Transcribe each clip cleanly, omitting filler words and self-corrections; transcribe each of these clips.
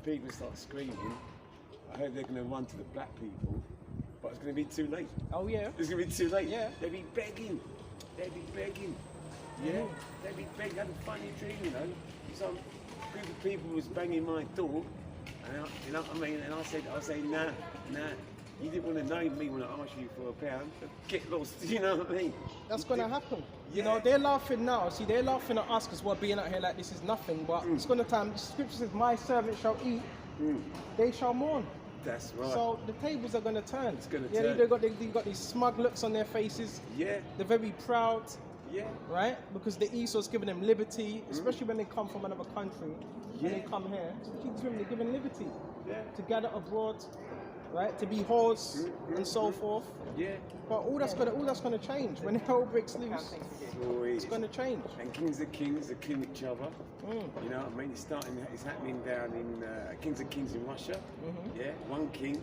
people start screaming, I hope they're going to run to the black people, but it's going to be too late. Oh yeah. It's going to be too late. Yeah. They'll be begging. They'll be begging. Yeah. They'll be begging. I had a funny dream, you know. Some group of people was banging my door, and you know what I mean. And I said, nah. You didn't want to know me when I asked you for £1. Get lost. You know what I mean? That's going to happen. Yeah. You know, they're laughing now. See, they're laughing at us because we're being out here like this is nothing. But it's going to time. The scripture says, "My servant shall eat; they shall mourn." That's right. So the tables are going to turn. It's going to turn. turn. They've got these smug looks on their faces. Yeah. They're very proud. Yeah. Right? Because the Esau's giving them liberty, especially when they come from another country. Yeah. And they come here. Especially to them, they're given liberty. Yeah. To gather abroad. Right, to be whores and so forth. Yeah. But all that's gonna change when hell breaks loose. It's gonna change. And kings of kings are killing each other. You know what I mean? It's happening down in Kings of Kings in Russia. Yeah. One king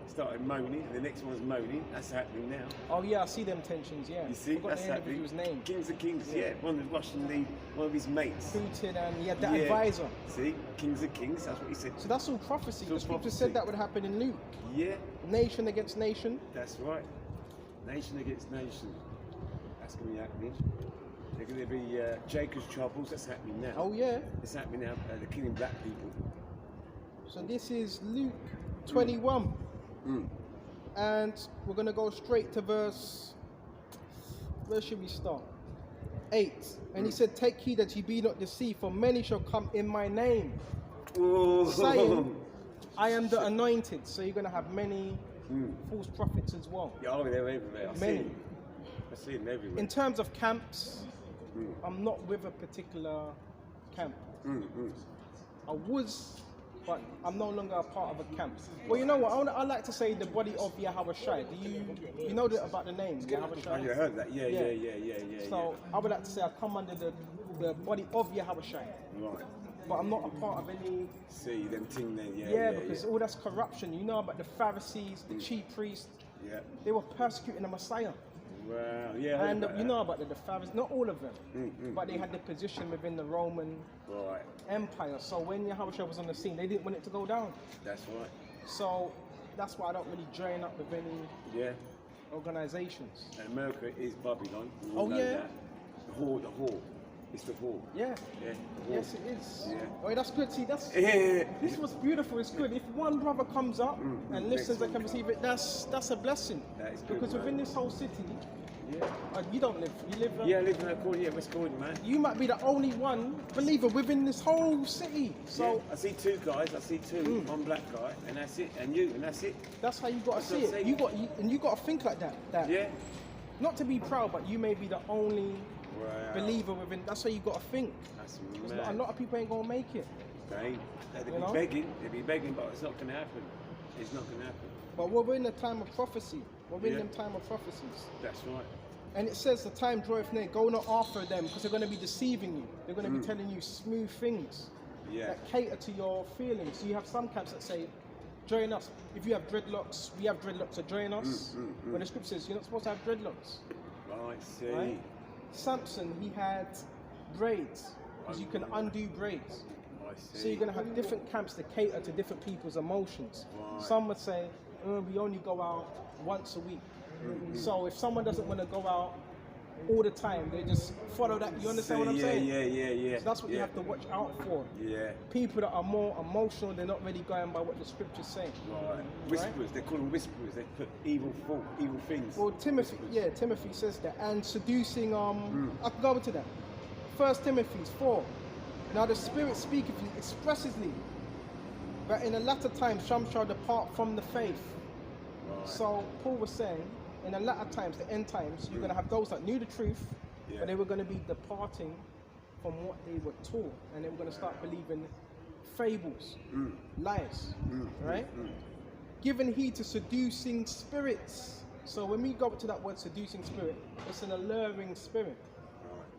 started moaning, and the next one's moaning. That's happening now. Oh yeah, I see them tensions. Yeah. You see, that's happening. His name. Kings of Kings. Yeah. One of the Russian lead, one of his mates. Putin, and he had that advisor. See, Kings of Kings. That's what he said. So that's all prophecy. So the scripture said that would happen in Luke. Yeah. Nation against nation. That's right. Nation against nation. That's going to be happening. They're going to be Jacob's troubles. That's happening now. Oh yeah. It's happening now. They're killing black people. So this is Luke 21. And we're going to go straight to verse. Where should we start? 8. And he said, "Take heed that ye be not deceived, for many shall come in my name, saying, I am the anointed." So you're going to have many false prophets as well. Yeah, oh, they're everywhere. Many. I see them everywhere. In terms of camps, I'm not with a particular camp. I was, but I'm no longer a part of a camp. Well, you know what? I like to say the body of Yahawashi. Do you know about the name Yahawashi? Oh, you heard that? Yeah. So I would like to say I come under the body of Yahawashi. Right. But I'm not a part of any. See them thing then, because all that's corruption. You know about the Pharisees, the chief priests. Yeah. They were persecuting the Messiah. Wow. Yeah. And you know about the Pharisees, not all of them, but they had the position within the Roman Empire. So when Yahawashi was on the scene, they didn't want it to go down. That's right. So that's why I don't really join up with any organizations. And America is Babylon. Oh yeah. That. The whore. It's the whore. Yeah. Yeah. Yes, it is. Yeah. Oh, that's good. See, this was beautiful. It's good. If one brother comes up and listens and can receive it, that's a blessing. That is good, because within this whole city, Yeah. You don't live. You live. Yeah, I live in a corner. Yeah, West Croydon, man. You might be the only one believer within this whole city. So yeah, I see two guys. I see two. One black guy, and that's it. And you, and that's it. That's how you got to see it. You got to think like that. Yeah. Not to be proud, but you may be the only believer within. That's how you got to think. That's a lot of people ain't gonna make it. They'll be begging. They'll be begging, but it's not gonna happen. It's not gonna happen. But we're in a time of prophecy. We're in them time of prophecies. That's right. And it says the time draweth near. Go not after them, because they're going to be deceiving you. They're going to be telling you smooth things that cater to your feelings. So you have some camps that say, join us. If you have dreadlocks, we have dreadlocks, so join us. When the scripture says you're not supposed to have dreadlocks. Right, see. Right? Samson, he had braids, because you can undo braids. So you're going to have different camps that cater to different people's emotions. Right. Some would say, we only go out once a week. So if someone doesn't want to go out all the time, they just follow that. You understand what I'm saying? Yeah. So that's what you have to watch out for. Yeah. People that are more emotional, they're not really going by what the scriptures say. Right. Whisperers, they call them whisperers. They put evil things. Well, Timothy says that. And seducing, I can go into that. 1 Timothy 4. Now the Spirit speaketh expressly, but in the latter times some shall depart from the faith. Right. So Paul was saying, in the latter times, the end times, you're going to have those that knew the truth, but they were going to be departing from what they were taught, and they were going to start believing fables, lies, right? Giving heed to seducing spirits. So when we go to that word seducing spirit, it's an alluring spirit.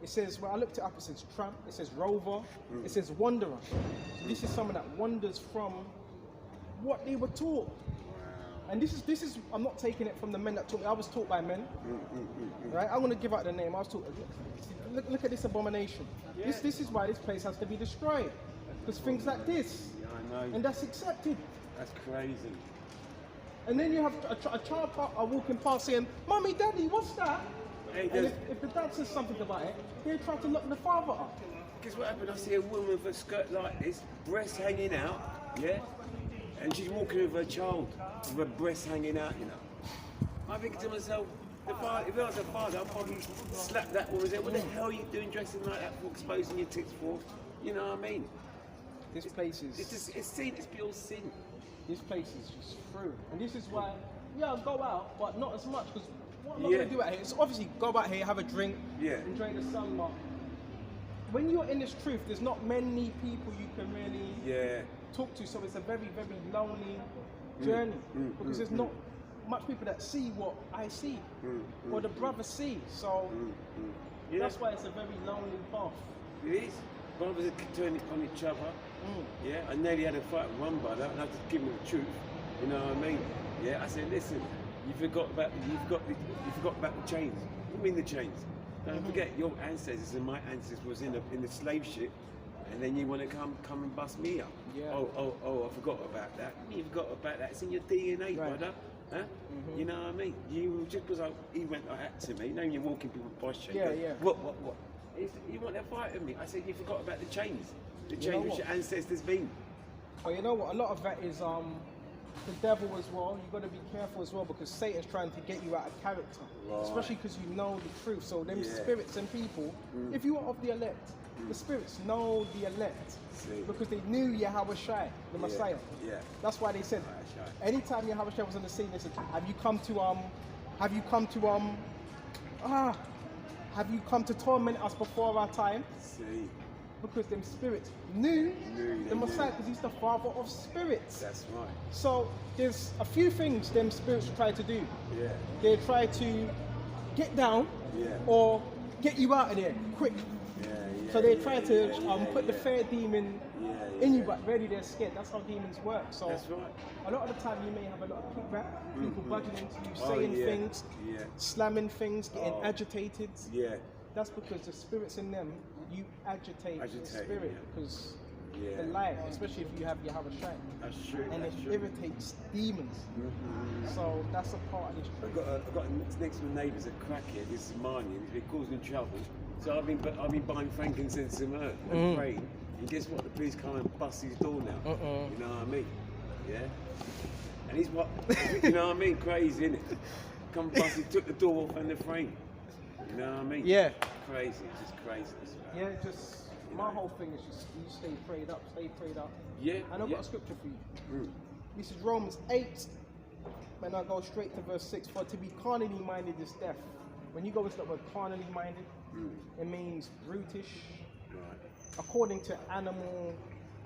It says, well, I looked it up, it says tramp, it says rover, it says wanderer. So this is someone that wanders from what they were taught. And this is, I'm not taking it from the men that taught me. I was taught by men, right? I'm going to give out the name. I was taught. Look at this abomination. Yeah. This is why this place has to be destroyed, because things like this No. And that's accepted. That's crazy. And then you have a child walking past saying, "Mummy, Daddy, what's that?" Hey, and if the dad says something about it, they try to lock the father up. guess what happened? I see a woman with a skirt like this, breasts hanging out, yeah? And she's walking with her child, with her breasts hanging out, you know. I think to myself, if I was a father, I'd probably slap that woman and say, what the hell are you doing dressing like that for, exposing your tits for? You know what I mean? This place is... It's sin, it's pure sin. This place is just through. And this is why, yeah, I'll go out, but not as much, because what am I going to do out here? It's obviously go out here, have a drink, enjoy the sun, but when you're in this truth, there's not many people you can really talk to, so it's a very, very lonely journey, because there's not much people that see what I see, or the brothers see, so that's why it's a very lonely path. It is. Brothers are turning on each other. Yeah, I nearly had a fight with one brother, and I had to give him the truth. You know what I mean? Yeah, I said, listen, you forgot about the chains. What do you mean the chains? Don't forget, your ancestors and my ancestors was in the slave ship, and then you want to come and bust me up. Yeah. Oh, I forgot about that. You forgot about that. It's in your DNA, brother. Huh? You know what I mean? You just because he went like that to me. You know, you're walking people boss shape. Yeah. What? You want to fight with me? I said you forgot about the chains. The chains which your ancestors been. Oh, you know what? A lot of that is the devil as well. You've got to be careful as well, because Satan's trying to get you out of character, especially because you know the truth. So them spirits and people, if you are of the elect, the spirits know the elect because they knew Yahawashi, the Messiah. Yeah. That's why they said, anytime Yahawashi was on the scene, they said, have you come to torment us before our time? Because them spirits knew the Messiah, because he's the father of spirits. That's right. So there's a few things them spirits try to do. Yeah. They try to get down or get you out of there quick. So they try to put the fair demon in you, but really they're scared. That's how demons work. So that's right. A lot of the time you may have a lot of kickback, people budging into you, saying things, slamming things, getting agitated. Yeah. That's because the spirits in them, you agitate the spirit, because the light, especially if you have Yahawashi, and it irritates demons. So that's a part of this truth. I've got next to my neighbour's a crackhead, this Somalian, he's been causing trouble. So I've been buying frankincense and myrrh and praying. And guess what? The police come and bust his door now. You know what I mean? Yeah. And he's what? You know what I mean? Crazy, innit? Come bust, he took the door off and the frame. You know what I mean? Yeah. Crazy, it's just craziness. Yeah, just my whole thing is just you stay prayed up. Yeah. And I've got a scripture for you. This is Romans 8, and I'll go straight to verse 6. For to be carnally minded is death. When you go into the word carnally minded, it means brutish, according to animal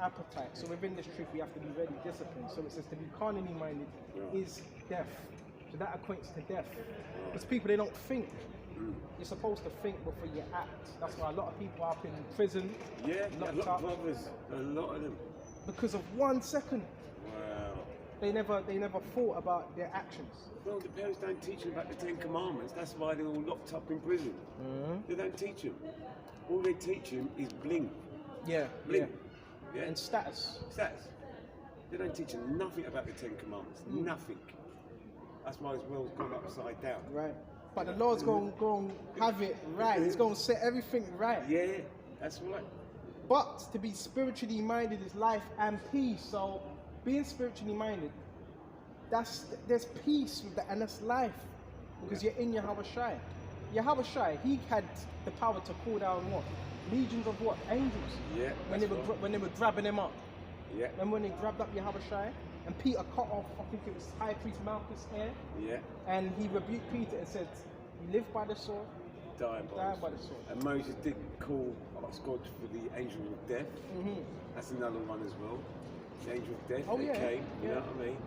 appetite. So within this truth, we have to be very disciplined. So it says to be carnally minded is death. So that equates to death. Because people, they don't think. You're supposed to think before you act. That's why a lot of people are up in prison. Yeah, a lot of brothers, a lot of them. Because of 1 second. Wow. They never thought about their actions. Well, the parents don't teach them about the 10 Commandments. That's why they're all locked up in prison. They don't teach them. All they teach them is bling. Yeah. Bling. Yeah. And status. Status. They don't teach them nothing about the 10 Commandments. Nothing. That's why this world's gone upside down. Right. But the Lord's going to have it right. He's going to set everything right. Yeah, that's right. But to be spiritually minded is life and peace. So being spiritually minded, there's peace with that, and that's life. Because you're in Yahawashi. Yahawashi, he had the power to call down what? Legions of what? Angels. Yeah. When they were grabbing him up. Yeah. And when they grabbed up Yahawashi, and Peter cut off, I think it was High Priest Malchus' hair. Yeah. And he rebuked Peter and said, "You live by the sword, die by the sword." And Moses did call God for the angel of death. That's another one as well. The angel of death. Came. You know what I mean?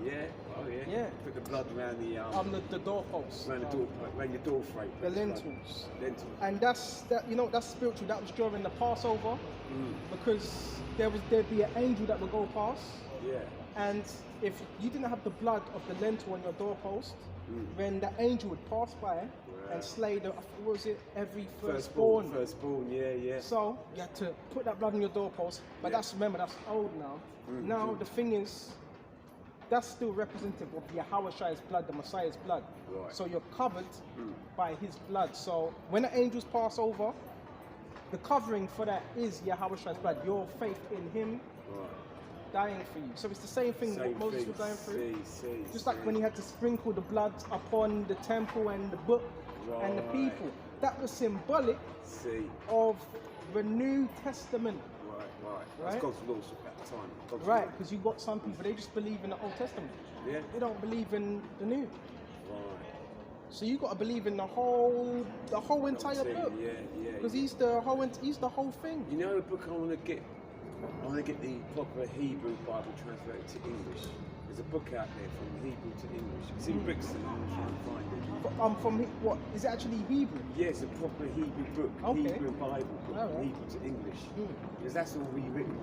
Yeah. Oh yeah. Yeah. Put the blood around the doorposts, around the door, around your door frame. the lentils. Lentils. And that's that's spiritual. That was during the Passover, because there'd be an angel that would go past, Yeah. and if you didn't have the blood of the lentil on your doorpost, then the angel would pass by and slay every firstborn. Firstborn, yeah. So you had to put that blood on your doorpost, but that's old now. Now the thing is, that's still representative of Yahawah's blood, the Messiah's blood. Right. So you're covered by his blood. So when the angels pass over, the covering for that is Yahawah's blood. Your faith in him dying for you. So it's the same thing what Moses was going through. Just like when he had to sprinkle the blood upon the temple and the book and the people. That was symbolic of the New Testament. Right. That's God's laws at that time. God's Right, law. because you've got some people, they just believe in the Old Testament. Yeah. They don't believe in the New. Right. So you got to believe in the whole entire book. Yeah. Because he's the whole thing. You know a book I want to get? I want to get the proper Hebrew Bible translated to English. There's a book out there from Hebrew to English. It's in Brixton. I'm trying to find it. From what is it actually Hebrew? Yeah, it's a proper Hebrew book, Okay. Hebrew Bible book, All right. Hebrew to English. Because that's all rewritten.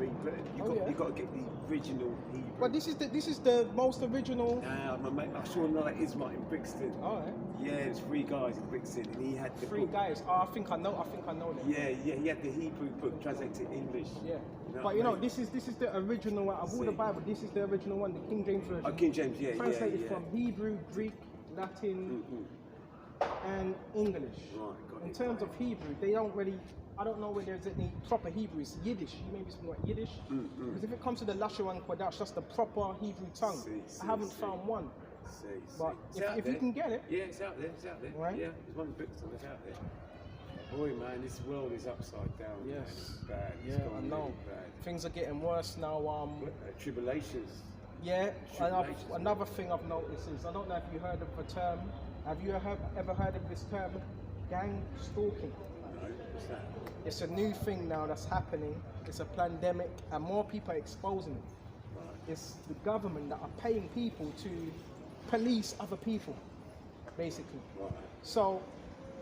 You got to get the original Hebrew. But this is the most original. Nah, my mate, I'm sure that is Martin in Brixton. All right. Yeah, there's 3 guys in Brixton, and he had the Three book. guys. Oh, I think I know them. Yeah, he had the Hebrew book translated to English. Yeah. You know But this is the original one of all the Bible. This is the original one, the King James version. Oh, King James, yeah. Translated from Hebrew, Greek, Latin, and English. Right, got In it. terms of Hebrew, they don't really. I don't know where there's any proper Hebrew. It's Yiddish. You maybe speak like Yiddish. Because if it comes to the Lashon and Kodash, that's the proper Hebrew tongue. I haven't found one. But if you can get it. Yeah, it's out there. Right? Yeah, there's one in Brixton that's out there. Boy, man, this world is upside down. Yes. Man. It's bad. It's Yeah, gone I know. really bad. Things are getting worse now. Tribulations. Yeah, Tribulations. another thing I've noticed is, I don't know if you heard of the term, have you ever heard of this term, gang stalking? No, what's that? It's a new thing now that's happening. It's a pandemic and more people are exposing it. Right. It's the government that are paying people to police other people, basically. Right. So,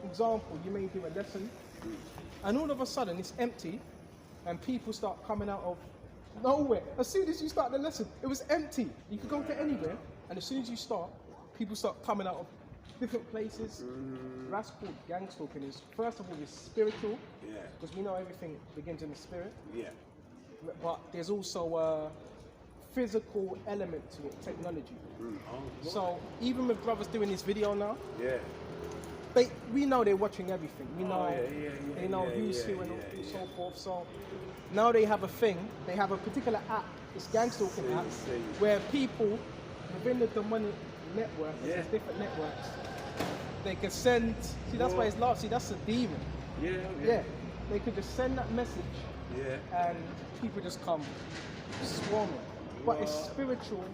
for example, you may do a lesson and all of a sudden it's empty and people start coming out of nowhere. As soon as you start the lesson, it was empty. You could go to anywhere, and as soon as you start, people start coming out of different places. That's called gang stalking. Is first of all, it's spiritual, Yeah. because we know everything begins in the spirit. Yeah. But there's also a physical element to it, technology. Oh, So even with brothers doing this video now, yeah. we know they're watching everything. We know they know who's who and so forth. So now they have a thing. They have a particular app. It's gang stalking app, where people within the demonic network, there's different networks, they can send. See, that's why it's large. See, that's a demon. Yeah. They could just send that message, and people just come swarming. But it's spiritual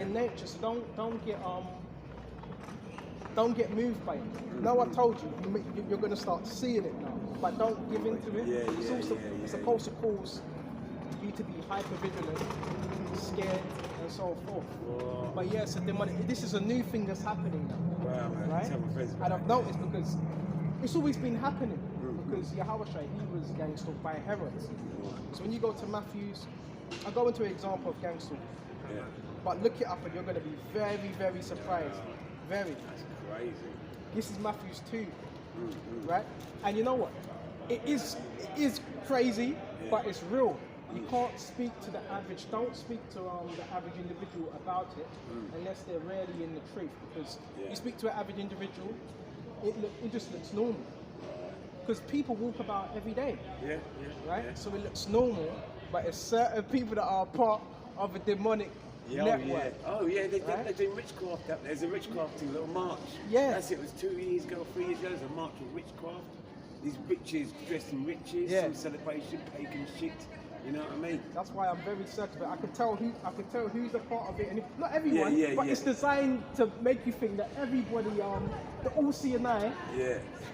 in nature, so don't get moved by it. Now I told you, you're going to start seeing it now, but don't give in to it. It's supposed to cause you to be hyper vigilant, scared, and so forth. Whoa. But yes, this is a new thing that's happening now. Wow, man. Right? Tell my friends about And I've it. noticed because it's always been happening. Because Yahawah, he was gang stalked by Herod. So when you go to Matthew's, I'll go into an example of gang stalking. Yeah. But look it up and you're going to be very, very surprised. Very. That's crazy. This is Matthew's 2, right? And you know what? It is crazy, but it's real. You can't speak to the average, don't speak to the average individual about it unless they're really in the truth. Because you speak to an average individual, it just looks normal. Because people walk about every day, right? Yeah. So it looks normal, but it's certain people that are part of a demonic network. They're doing witchcraft up there. There's a witchcrafting little march. Yeah. That's it. It was 2 years ago, 3 years ago. There's a march of witchcraft. These witches dressed in witches, some celebration, pagan shit. You know what I mean? That's why I'm very certain. But I can tell who's a part of it, and not everyone. But it's designed to make you think that everybody, the all-seeing eye,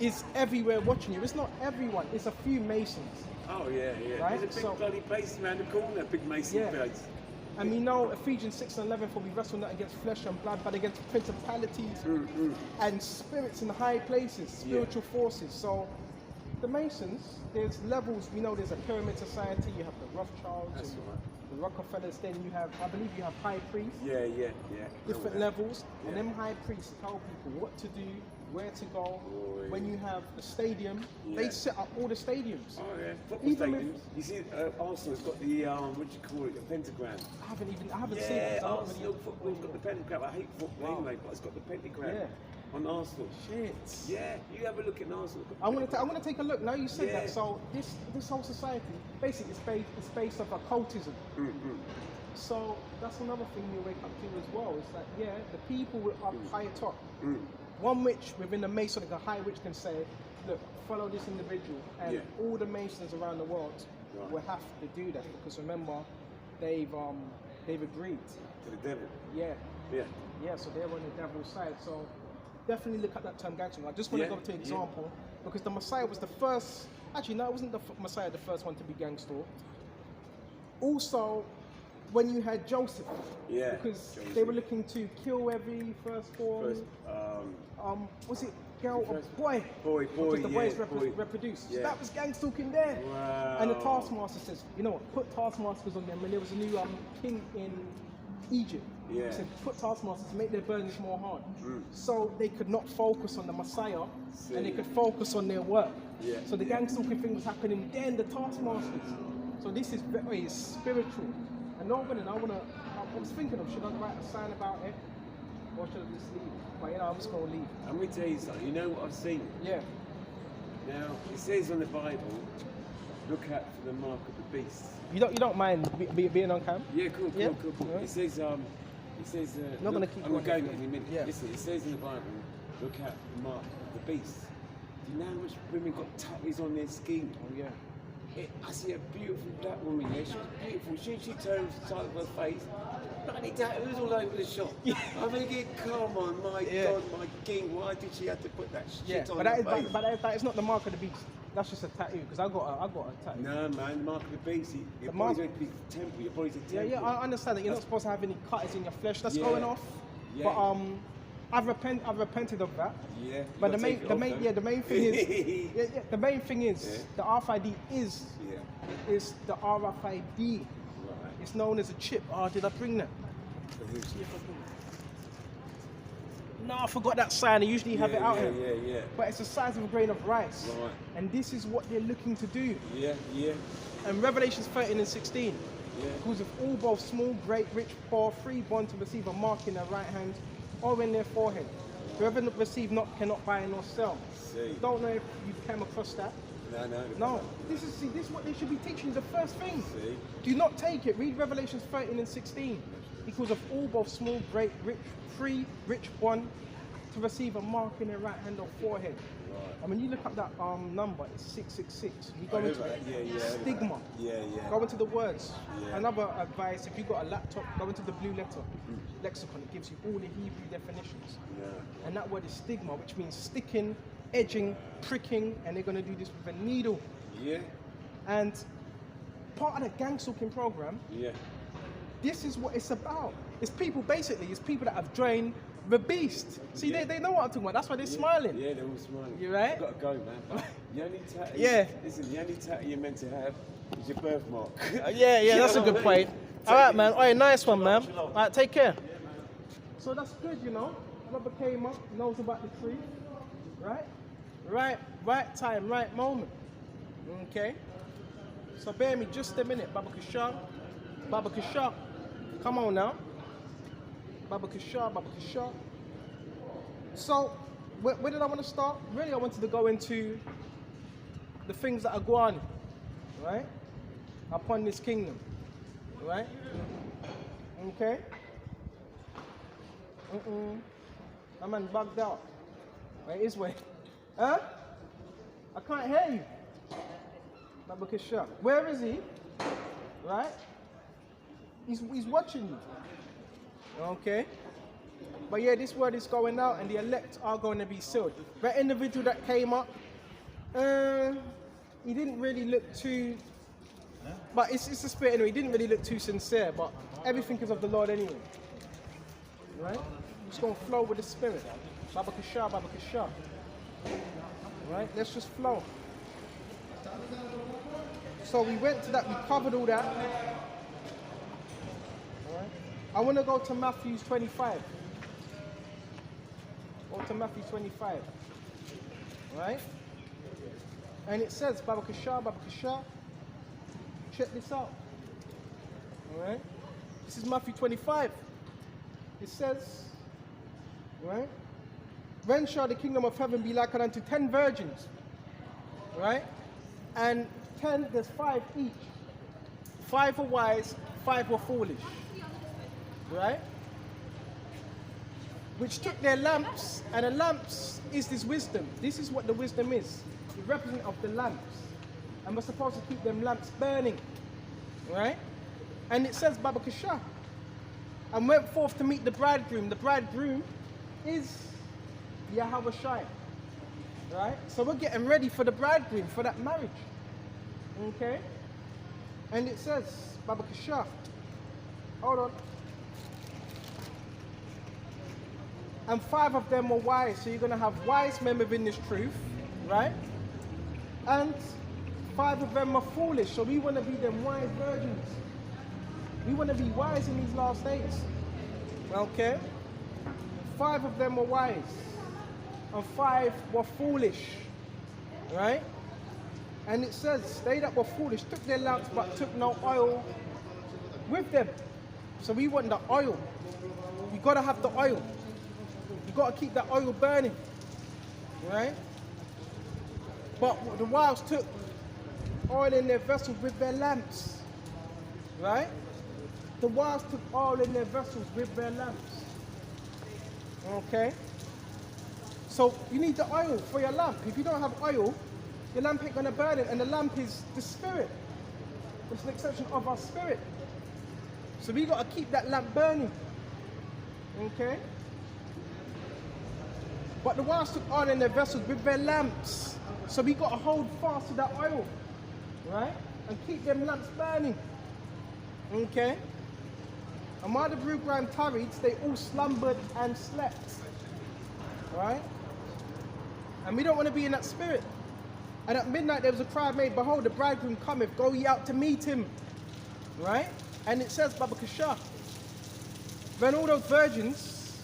is everywhere watching you. It's not everyone. It's a few Masons. Oh yeah. Right? There's a big bloody place around the corner, big Mason place. And we know Ephesians 6:11, for we wrestle not against flesh and blood, but against principalities and spirits in high places, spiritual forces. So the Masons, there's levels. We know there's a pyramid society. You have the Rothschilds, That's and right. the Rockefellers. Then you have, I believe, you have high priests. Yeah. Different levels, and Yeah. them high priests tell people what to do, where to go. Boy. When you have the stadium, they Yeah. set up all the stadiums. Oh yeah, football Even stadiums. You see, Arsenal's got the what do you call it, the pentagram. I haven't seen it. 'Cause Yeah, I'm not Arsenal really- football's got the pentagram. I hate football Wow. anyway, but it's got the pentagram Yeah. on Arsenal. Shit. Yeah, you have a look at Arsenal. I want to take a look. Now you said Yeah. that. So this whole society basically is based off occultism. So that's another thing you wake up to as well. It's like, yeah, the people up high top. One witch within the Mason, like a high witch, can say, look, follow this individual, and Yeah. all the Masons around the world Right. will have to do that, because remember, they've agreed. To the devil. Yeah. Yeah. Yeah, so they're on the devil's side. So definitely look at that term gangster. I just want to Yeah, go to an yeah. example, because the Messiah was the first. Actually, no, it wasn't the Messiah the first one to be gangster. Also, when you had Joseph, Yeah. because Joseph. they were looking to kill every firstborn. First, Was it girl or First- boy? boy, Because the boys yeah, boy. reproduced. So Yeah. that was gang stalking there. Wow. And the taskmaster says, you know what, put taskmasters on them. And there was a new king in Egypt. Yeah. He said, put taskmasters to make their burdens more hard. So they could not focus on the Messiah, and they could focus on their work. Yeah, So the yeah. gang stalking thing was happening then, the taskmasters. So this is very spiritual. And I was thinking of, should I write a sign about it, or should I just leave? But you know, I'm just going to leave. I'm going to tell you something. You know what I've seen? Yeah. Now, it says on the Bible, look out for the mark of the beast. You don't mind being on cam? Yeah, cool. Yeah? Yeah. It says, Not gonna keep I'm going going this in a way. minute. Yeah. Listen, it says in the Bible, look out for the mark of the beast. Do you know how much women got tattoos on their skin? Oh yeah. I see a beautiful black woman here. She's beautiful. She turns the side of her face. Bloody tattoos all over the shop. I'm thinking, come on, my God, my king, why did she have to put that shit on but her that face? is that is not the mark of the beast. That's just a tattoo. Because I got a tattoo. No, man, the mark of the beast. Your The mark- body's meant to be temple. Your body's a temple. Yeah, I understand that you're not supposed to have any cutters in your flesh. That's Yeah. going off. Yeah. But I've repented of that. Yeah. But the main thing is, the main thing is Yeah. the RFID is Yeah. the RFID. Right. It's known as a chip. Oh, did I bring that? No, I forgot that sign. I usually have it out here. Yeah. But it's the size of a grain of rice. Right. And this is what they're looking to do. Yeah. And Revelations 13 and 16. Yeah. Because of all, both small, great, rich, poor, free, born to receive a mark in their right hand or in their forehead. Whoever receive not cannot buy nor sell. See. Don't know if you came across that. No. This is what they should be teaching. The first thing. See. Do not take it. Read Revelations 13 and 16. Because of all, both small, great, rich, free, rich, born to receive a mark in their right hand or forehead. Right. And when you look up that number, it's 666. You go I heard into that. Yeah. stigma. Yeah. Go into the words. Yeah. Another advice, if you've got a laptop, go into the blue letter lexicon. It gives you all the Hebrew definitions. Yeah. And that word is stigma, which means sticking, edging, pricking, and they're going to do this with a needle. Yeah. And part of the gang stalking program, Yeah. this is what it's about. It's people that have drained the beast. See, Yeah. they know what I'm talking about. That's why they're smiling. Yeah, they're all smiling. You right? You've got to go, man. But the only tattoo. Yeah. Listen, the only tattoo you're meant to have is your birthmark. Yeah, that's a know good what I mean? point. All right, man. All right, nice one, man. All right, take care. So that's good, you know. Brother came up, knows about the tree, right? Right time, right moment. Okay. So bear me just a minute, Baba Kashar. Come on now. Baba Kashar. So, where did I want to start? Really, I wanted to go into the things that are going on, right? Upon this kingdom, right? Okay. My man bugged out. Right, his way. Huh? I can't hear you. Baba Kashar. Where is he? Right? He's watching you. Okay. But yeah, this word is going out and the elect are going to be sealed. That individual that came up, he didn't really look too But it's the spirit anyway. He didn't really look too sincere, but everything is of the Lord anyway. Right? Just going to flow with the spirit. Babakasha, babakasha. Right? Let's just flow. So we went to that, we covered all that. Alright? I want to go to Matthew 25. Go to Matthew 25. Right? And it says, babakasha, babakasha. Check this out. Alright? This is Matthew 25. It says, right? When shall the kingdom of heaven be likened unto 10 virgins? Right? And 10, there's 5 each. 5 were wise, 5 were foolish. Right? Which took their lamps, and the lamps is this wisdom. This is what the wisdom is. The representative of the lamps. And we're supposed to keep them lamps burning. Right? And it says, Babakasha. And went forth to meet the bridegroom. The bridegroom is Yahawah. Right? So we're getting ready for the bridegroom, for that marriage. Okay? And it says, Babakasha. Hold on. And 5 of them were wise. So you're going to have wise men within this truth. Right? And 5 of them are foolish. So we want to be them wise virgins. We want to be wise in these last days. Okay? 5 of them were wise. And 5 were foolish. Right? And it says, they that were foolish took their lamps but took no oil with them. So we want the oil. You got to have the oil. You got to keep that oil burning. Right? But the wise took oil in their vessels with their lamps. Right? The wise took oil in their vessels with their lamps. Okay? So you need the oil for your lamp. If you don't have oil, your lamp ain't going to burn it. And the lamp is the spirit. It's an extension of our spirit. So we got to keep that lamp burning. Okay? But the wise took oil in their vessels with their lamps. So we got to hold fast to that oil. Right? And keep them lamps burning. Okay? And while the bridegroom tarried, they all slumbered and slept. Right? And we don't want to be in that spirit. And at midnight there was a cry made, behold, the bridegroom cometh, go ye out to meet him. Right? And it says, Babakasha. Then all those virgins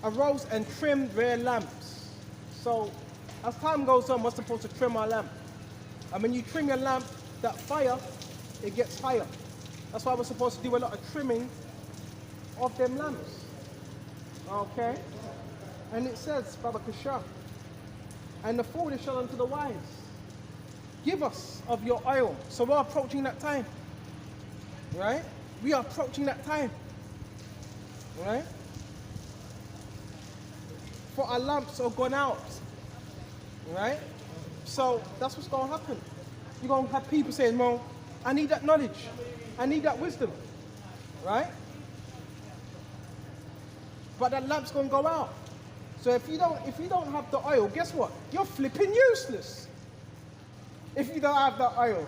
arose and trimmed their lamps. So as time goes on, we're supposed to trim our lamp. And when you trim your lamp, that fire, it gets higher. That's why we're supposed to do a lot of trimming of them lamps. Okay? And it says, Babakasha, and the foolish shall unto the wise, give us of your oil. So we're approaching that time. Right? We are approaching that time. Right? For our lamps are gone out. Right? So that's what's going to happen. You're going to have people saying, well, I need that knowledge. I need that wisdom. Right? But that lamp's going to go out. So if you don't have the oil, guess what? You're flipping useless. If you don't have the oil.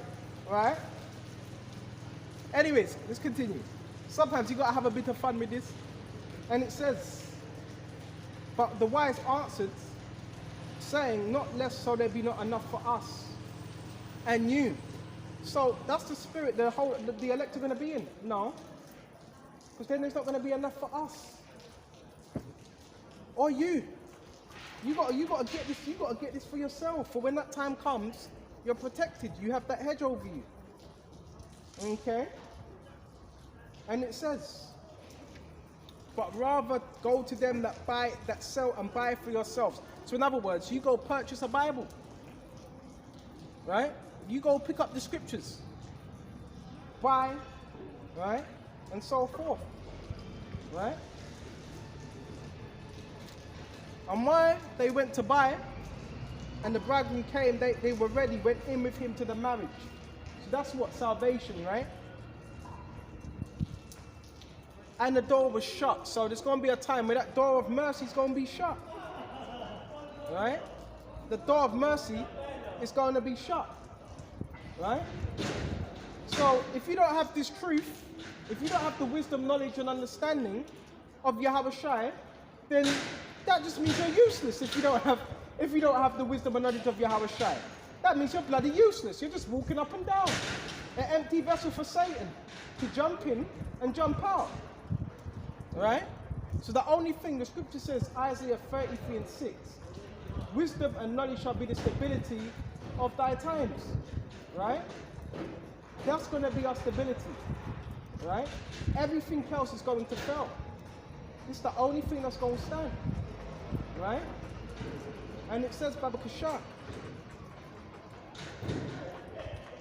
Right? Anyways, let's continue. Sometimes you got to have a bit of fun with this. And it says, but the wise answered, saying, not less so there be not enough for us and you. So that's the spirit the elect are going to be in. No. Because then there's not going to be enough for us. Or you. You got to get this, you got to get this for yourself. For when that time comes, you're protected. You have that hedge over you. Okay? And it says, but rather go to them that sell and buy for yourselves. So in other words, you go purchase a Bible. Right? You go pick up the scriptures. Buy. Right? And so forth. Right? And why they went to buy, and the bridegroom came, they were ready, went in with him to the marriage. So that's what salvation, right? And the door was shut. So there's going to be a time where that door of mercy is going to be shut. Right? The door of mercy is going to be shut. Right? So if you don't have this truth, if you don't have the wisdom, knowledge, and understanding of Yahawashi, then that just means you're useless. If you don't have the wisdom and knowledge of Yahawashi, that means you're bloody useless. You're just walking up and down, an empty vessel for Satan to jump in and jump out. Right? So the only thing the scripture says, Isaiah 33:6, wisdom and knowledge shall be the stability of thy times. Right? That's going to be our stability. Right? Everything else is going to fail. It's the only thing that's going to stand. Right? And it says, Baba Kashak.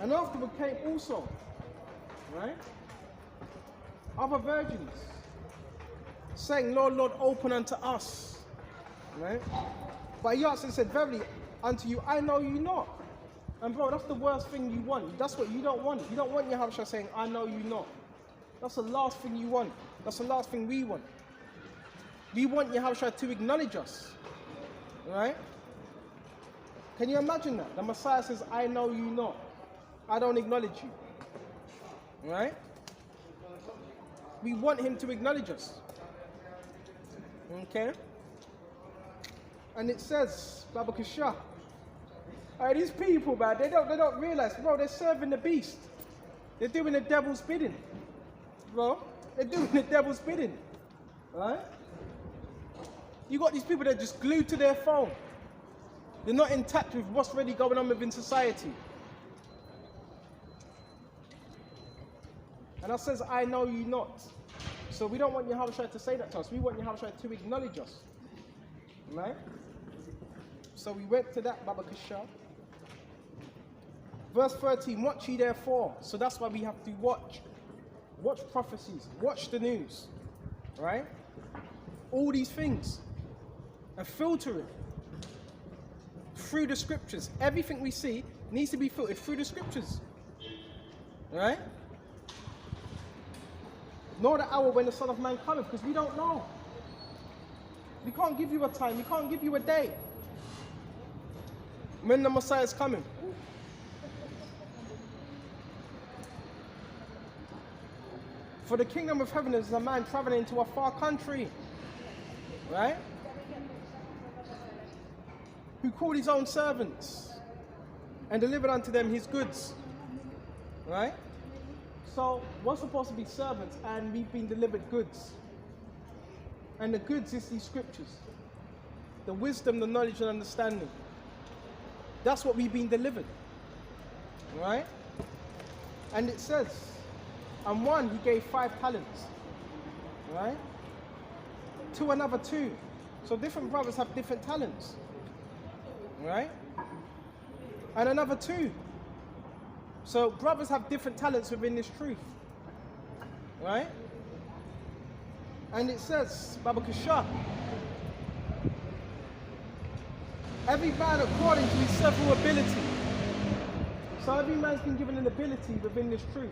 And afterward came also, right, other virgins, saying, Lord, Lord, open unto us. Right? But he answered and said, verily unto you, I know you not. And bro, that's the worst thing you want. That's what you don't want. You don't want Yahawashi saying, I know you not. That's the last thing you want. That's the last thing we want. We want Yahawashi to acknowledge us. Right? Can you imagine that? The Messiah says, I know you not. I don't acknowledge you. Right? We want him to acknowledge us. Okay? And it says, Baba Kasha, these people, man, they don't realize, bro, they're serving the beast. They're doing the devil's bidding. Bro, they're doing the devil's bidding. Right? You got these people that are just glued to their phone. They're not in touch with what's really going on within society. And that says, I know you not. So we don't want Yahawashi to say that to us. We want Yahawashi to acknowledge us. Right? So we went to that, Baba Kasha. Verse 13, watch ye therefore. So that's why we have to watch. Watch prophecies. Watch the news. Right? All these things. And filter it through the scriptures. Everything we see needs to be filtered through the scriptures. Right? Nor the hour when the Son of Man cometh, because we don't know. We can't give you a time. We can't give you a day when the Messiah is coming. For the kingdom of heaven is a man traveling into a far country. Right? Who called his own servants and delivered unto them his goods. Right? So we're supposed to be servants and we've been delivered goods. And the goods is these scriptures. The wisdom, the knowledge and understanding. That's what we've been delivered. Right? And it says, and one he gave 5 talents. Right? To another 2. So different brothers have different talents. Right? And another 2. So brothers have different talents within this truth. Right? And it says, Baba Kasha, every man according to his several ability. So every man's been given an ability within this truth.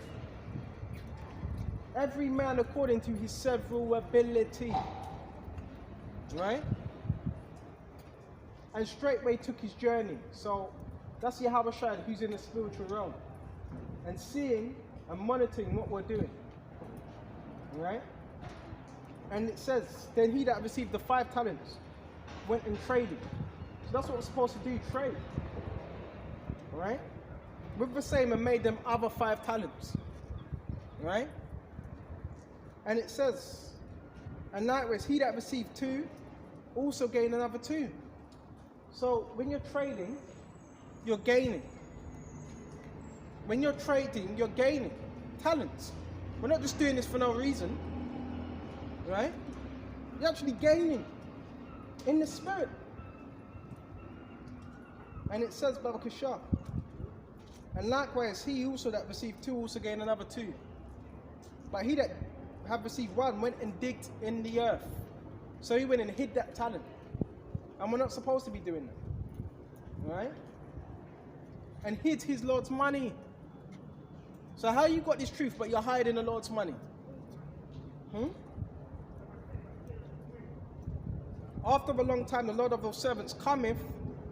Every man according to his several ability. Right? And straightway took his journey. So that's Yahawashi who's in the spiritual realm. And seeing and monitoring what we're doing. Right? And it says, then he that received the 5 talents went and traded. So that's what we're supposed to do, trade. Right? With the same and made them other 5 talents. Right? And it says, and likewise he that received 2 also gained another 2. So when you're trading, you're gaining. When you're trading, you're gaining talents. We're not just doing this for no reason. Right? You're actually gaining in the spirit. And it says, Baba Kasha, and likewise he also that received 2 also gained another 2. But he that have received 1 went and digged in the earth. So he went and hid that talent. And we're not supposed to be doing that. Right? And hid his Lord's money. So how you got this truth but you're hiding the Lord's money? After a long time the Lord of those servants cometh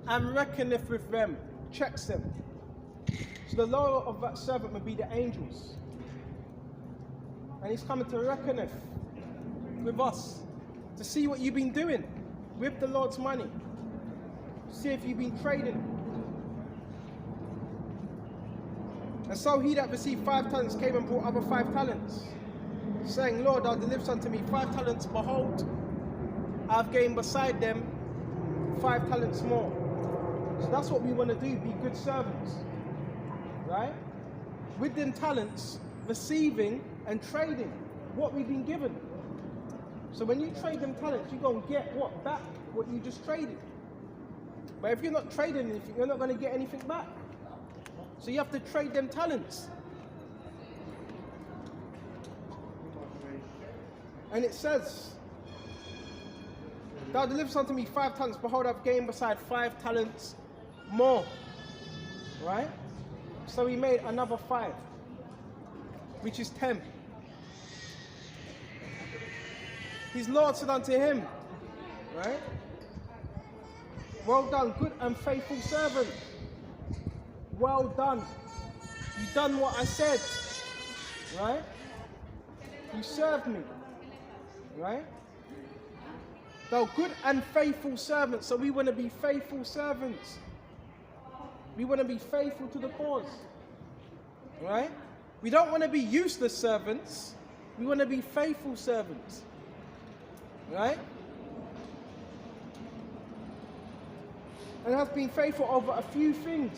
and reckoneth with them, checks them. So the Lord of that servant will be the angels. And he's coming to reckoneth with us, to see what you've been doing with the Lord's money. See if you've been trading. And so he that received 5 talents came and brought other 5 talents, saying, Lord, thou deliverest unto me 5 talents. Behold, I have gained beside them 5 talents more. So that's what we want to do, be good servants. Right? With them talents, receiving and trading what we've been given. So when you trade them talents, you're going to get what? Back what you just traded. But if you're not trading anything, you're not going to get anything back. So you have to trade them talents. And it says, thou deliverest unto me 5 talents, behold, I've gained beside 5 talents more. Right? So he made another 5, which is 10. His Lord said unto him, right? Well done, good and faithful servant. Well done. You done what I said, right? You served me, right? Thou good and faithful servant. So we want to be faithful servants. We want to be faithful to the cause, right? We don't want to be useless servants. We want to be faithful servants, right? And has been faithful over a few things.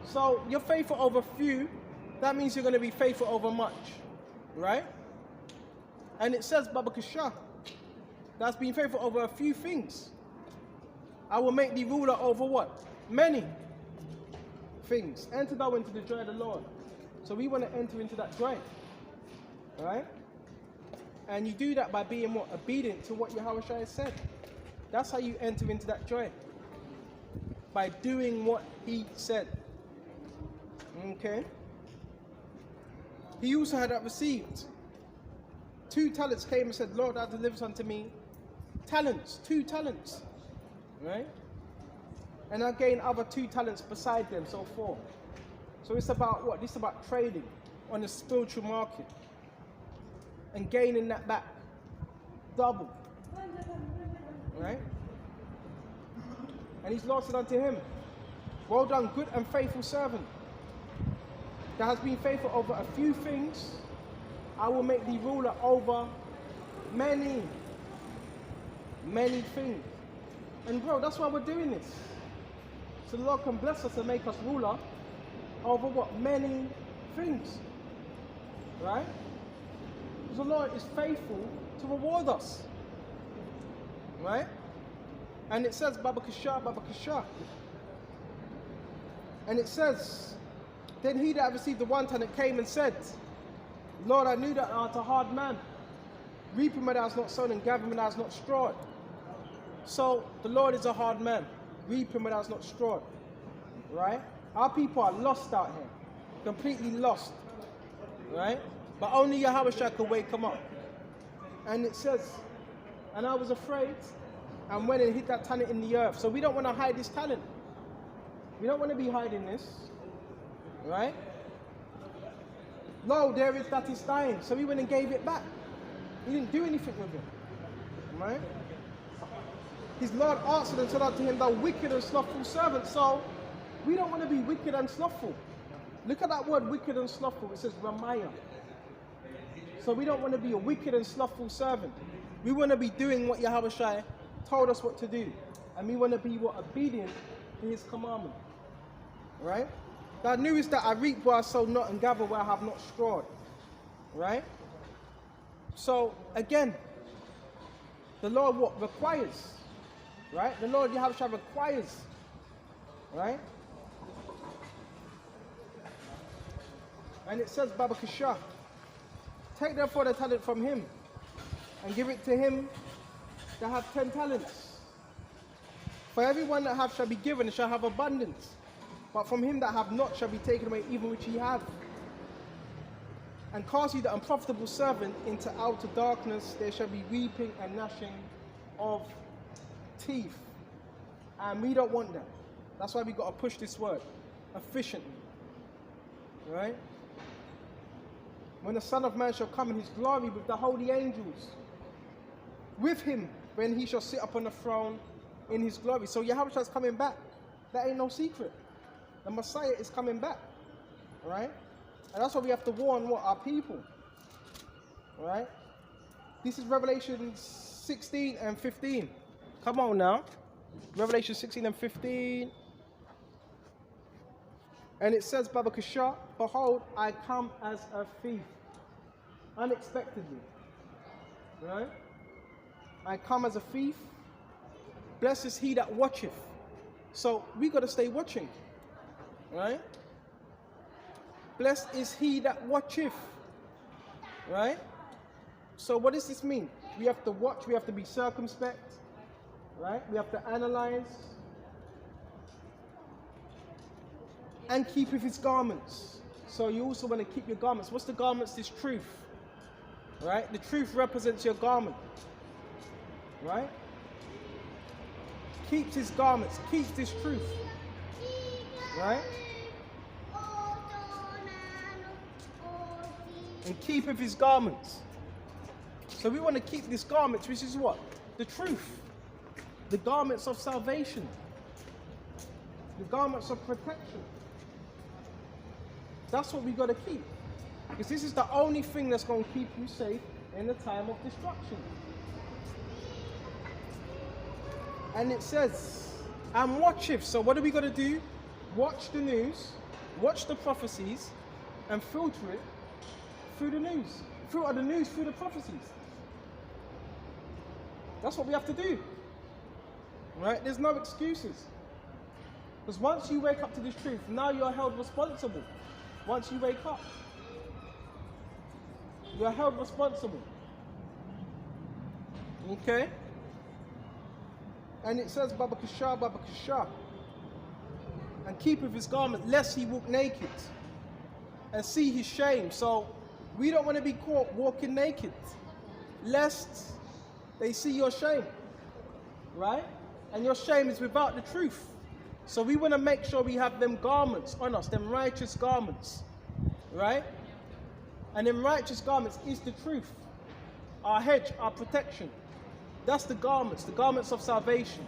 So you're faithful over few, that means you're going to be faithful over much, right? And it says, Babakasha, that's been faithful over a few things. I will make thee ruler over what? Many things. Enter thou into the joy of the Lord. So we want to enter into that joy, right? And you do that by being what? Obedient to what Yahawah has said. That's how you enter into that joy. By doing what he said. Okay? He also had that received 2 talents came and said, Lord, thou deliverest unto me talents, 2 talents. Right? And I gained other 2 talents beside them, so 4. So it's about what? This is about trading on the spiritual market. And gaining that back. Double. Right? And his Lord said unto him, well done, good and faithful servant. That has been faithful over a few things, I will make thee ruler over many things. And bro, that's why we're doing this. So the Lord can bless us and make us ruler over what? Many things. Right? Because the Lord is faithful to reward us. Right? And it says, Babakasha, Babakasha. And it says, then he that received the 1 talent came and said, Lord, I knew that thou art a hard man, reaping where thou hast not sown and gathering where thou hast not strawed. So the Lord is a hard man, reaping where thou hast not strawed. Right? Our people are lost out here, completely lost. Right? But only Yahawah can wake them up. And it says, and I was afraid and went and hid that talent in the earth. So we don't want to hide this talent. We don't want to be hiding this. Right? Lo, there is that is dying. So he went and gave it back. He didn't do anything with it. Right? His Lord answered and said unto him, thou wicked and slothful servant. So we don't want to be wicked and slothful. Look at that word, wicked and slothful. It says Ramaya. So we don't want to be a wicked and slothful servant. We want to be doing what Yahawah told us what to do. And we want to be what? Obedient to his commandment. Right? Thou knewest that I reap where I sow not and gather where I have not strawed. Right? So again, the Lord what? Requires. Right? The Lord Yahawah requires. Right? And it says, Babakasha, take therefore the talent from him and give it to him that hath 10 talents. For everyone that hath shall be given and shall have abundance. But from him that hath not shall be taken away even which he hath. And cast ye the unprofitable servant into outer darkness, there shall be weeping and gnashing of teeth. And we don't want that. That's why we got to push this word. efficiently. Right? When the Son of Man shall come in his glory with the holy angels, with him when he shall sit upon the throne in his glory. So Yahawah is coming back. That ain't no secret. The Messiah is coming back. Right? And that's why we have to warn what? Our people. Right? This is Revelation 16 and 15. Come on now. Revelation 16 and 15. And it says, Baba Kasha, behold, I come as a thief. Unexpectedly. Right? I come as a thief. Blessed is he that watcheth. So we got to stay watching. Right? Blessed is he that watcheth. Right? So what does this mean? We have to watch, we have to be circumspect. Right? We have to analyze. And keep with his garments. So you also want to keep your garments. What's the garments? This truth. Right? The truth represents your garment. Right? Keeps his garments. Keeps this truth. Right? And keep with his garments. So we want to keep this garments, which is what? The truth. The garments of salvation. The garments of protection. That's what we got to keep. Because this is the only thing that's going to keep you safe in the time of destruction. And it says, and watcheth. So what are we going to do? Watch the news, watch the prophecies, and filter it through the news. Filter the news through the prophecies. That's what we have to do. Right? There's no excuses. Because once you wake up to this truth, now you're held responsible. Once you wake up, you're held responsible. Okay? And it says, Baba Kasha, and keep with his garment, lest he walk naked and see his shame. So we don't want to be caught walking naked, lest they see your shame. Right? And your shame is without the truth. So we want to make sure we have them garments on us, them righteous garments, right? And them righteous garments is the truth, our hedge, our protection. That's the garments of salvation.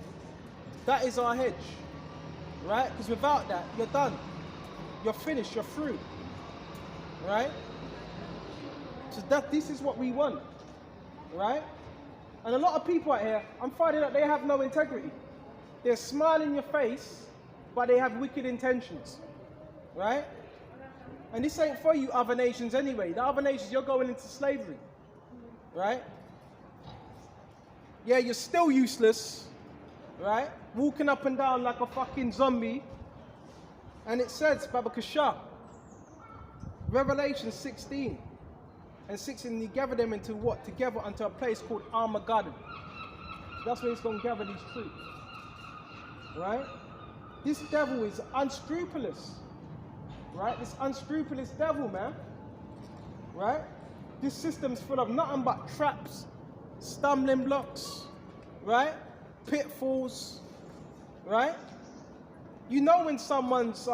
That is our hedge, right? Because without that, you're done. You're finished, you're through, right? So this is what we want, right? And a lot of people out here, I'm finding out they have no integrity. They're smiling in your face, but they have wicked intentions, right? And this ain't for you other nations anyway. The other nations, you're going into slavery, right? Yeah, you're still useless, right? Walking up and down like a fucking zombie. And it says, Baba Kasha, Revelation 16 and 16, he gathered them into what? Together unto a place called Armageddon. That's where he's going to gather these troops. Right? This devil is unscrupulous. Right? This unscrupulous devil, man. Right? This system's full of nothing but traps, stumbling blocks, right? Pitfalls, right? You know when someone's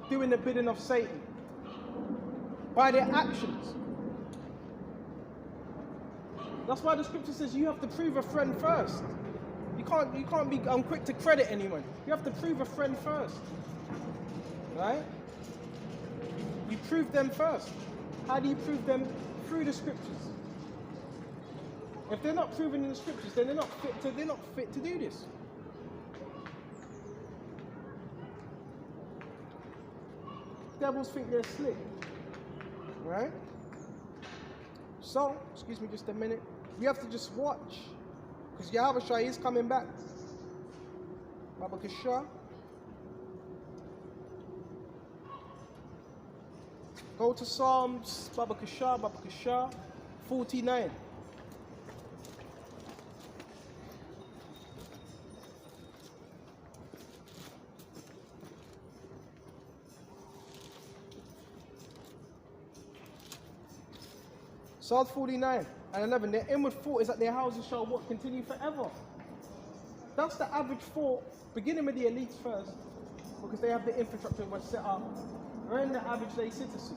doing the bidding of Satan by their actions. That's why the scripture says you have to prove a friend first. You can't be quick to credit anyone. You have to prove a friend first, right? You prove them first. How do you prove them? Through the scriptures. If they're not proven in the scriptures, then they're not fit to do this. Devils think they're slick, right? So, excuse me just a minute. We have to just watch, because Yahawah is coming back. Baba Kasha. Go to Psalms, Baba Kasha, 49. Psalms 49 and 11. Their inward thought is that their houses shall what? Continue forever. That's the average thought, beginning with the elites first, because they have the infrastructure was set up. We're in the average day citizen.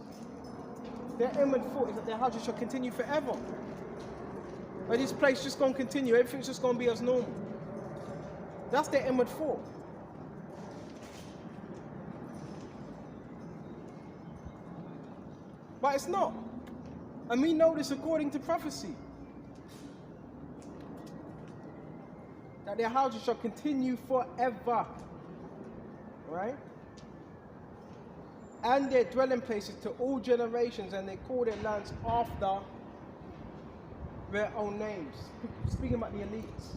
Their inward thought is that their houses shall continue forever. But this place just going to continue. Everything's just going to be as normal. That's their inward thought. But it's not. And we know this according to prophecy. That their houses shall continue forever. Right? And their dwelling places to all generations, and they call their lands after their own names. Speaking about the elites.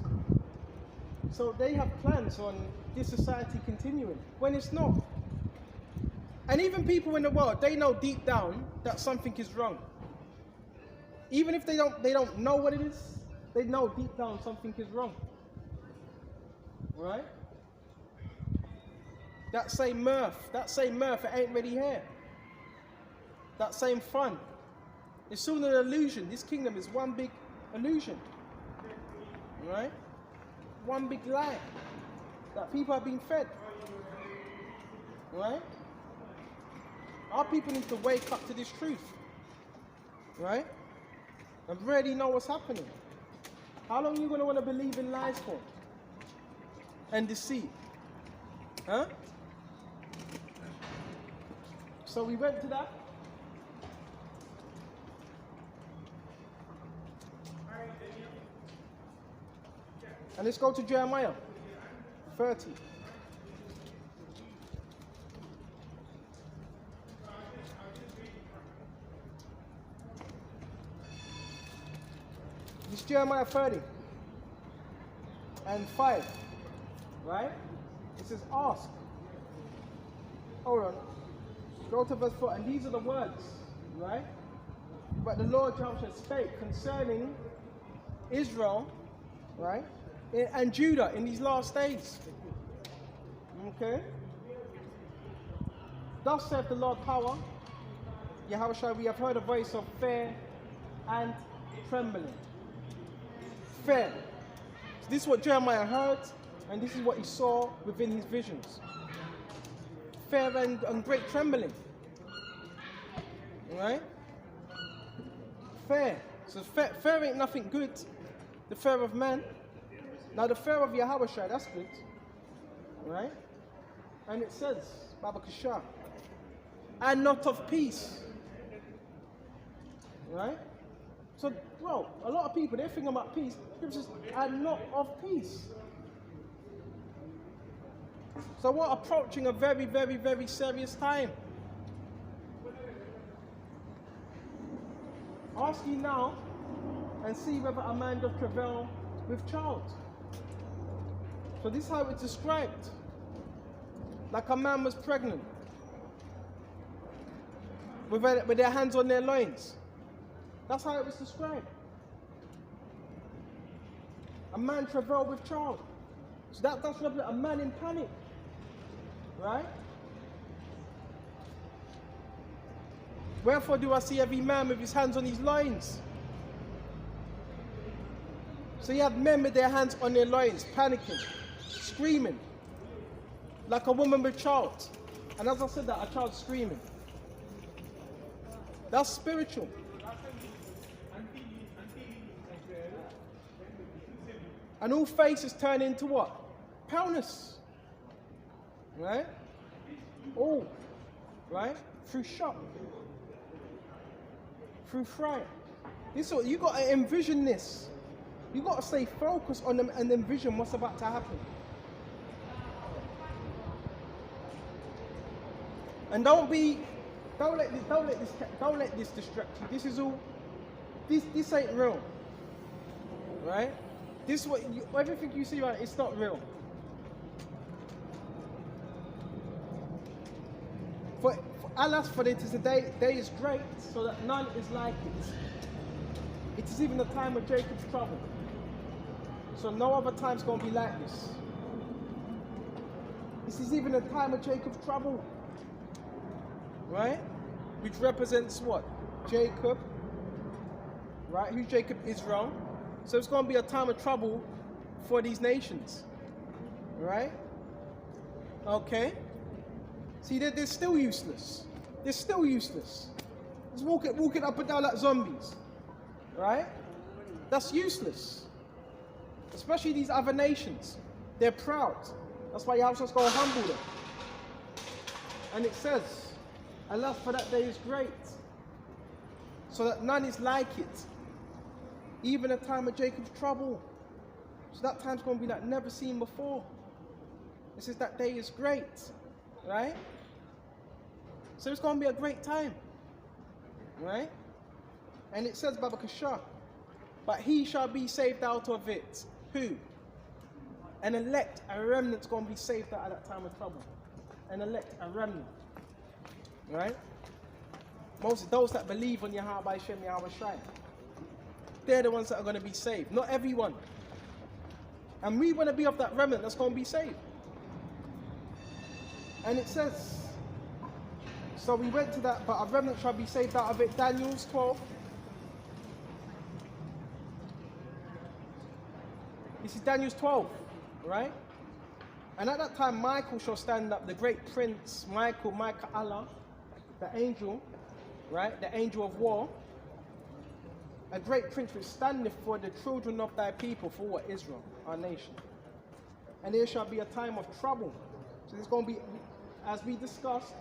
So they have plans on this society continuing, when it's not. And even people in the world, they know deep down that something is wrong. Even if they don't know what it is, they know deep down something is wrong. Right? That same mirth, it ain't really here. That same fun. It's all an illusion. This kingdom is one big illusion. Right? One big lie that people are being fed. Right? Our people need to wake up to this truth. Right? And really know what's happening. How long are you going to want to believe in lies for? And deceit? Huh? So we went to that. And let's go to Jeremiah 30. This is Jeremiah 30 and 5, right? It says, ask. Hold on. Go to verse 4, and these are the words, right? But the Lord Jehovah spake concerning Israel, right? And Judah in these last days. Okay? Thus saith the Lord power, Yahawah, we have heard a voice of fear and trembling. Fear. So this is what Jeremiah heard, and this is what he saw within his visions. Fear and great trembling. Right? Fear. So fear ain't nothing good. The fear of man. Now the fear of Yahawah, that's good. Right? And it says, Baba Kasha, and not of peace. Right? So, bro, a lot of people, they're thinking about peace. Scripture says, and not of peace. So we're approaching a very, very, very serious time. Ask ye now and see whether a man doth travail with child. So this is how it's described. Like a man was pregnant with their hands on their loins. That's how it was described. A man travailed with child. So that's a man in panic. Right? Wherefore do I see every man with his hands on his loins? So you have men with their hands on their loins, panicking, screaming, like a woman with child. And as I said that, a child screaming. That's spiritual. And all faces turn into what? Paleness. Right? All. Right? Through shock. Through fright. You got to envision this. You got to stay focused on them and envision what's about to happen. And don't let this distract you. This is all. This ain't real. Right? This is everything you see right. It's not real. For Allah's for it is a day is great, so that none is like it. It is even the time of Jacob's trouble. So no other time's going to be like this. This is even the time of Jacob's trouble. Right? Which represents what? Jacob. Right? Who's Jacob? Israel. So it's going to be a time of trouble for these nations. Right? Okay? See, they're still useless. They're still useless. Just walking up and down like zombies, right? That's useless. Especially these other nations. They're proud. That's why Yahawah's going to humble them. And it says, Allah for that day is great, so that none is like it. Even a time of Jacob's trouble. So that time's going to be like never seen before. It says that day is great, right? So it's going to be a great time, right? And it says, Baba Kasha, but he shall be saved out of it. Who? An elect, a remnant's going to be saved out of that time of trouble. An elect, a remnant, right? Most of those that believe on Yahawah Wa Yahawashi, they're the ones that are going to be saved. Not everyone. And we want to be of that remnant that's going to be saved. And it says, so we went to that, but a remnant shall be saved out of it. Daniel's 12. This is Daniel's 12, right? And at that time, Michael shall stand up, the great prince, Michael Allah, the angel, right? The angel of war. A great prince which standeth for the children of thy people, for what? Israel, our nation. And there shall be a time of trouble. So there's going to be, as we discussed,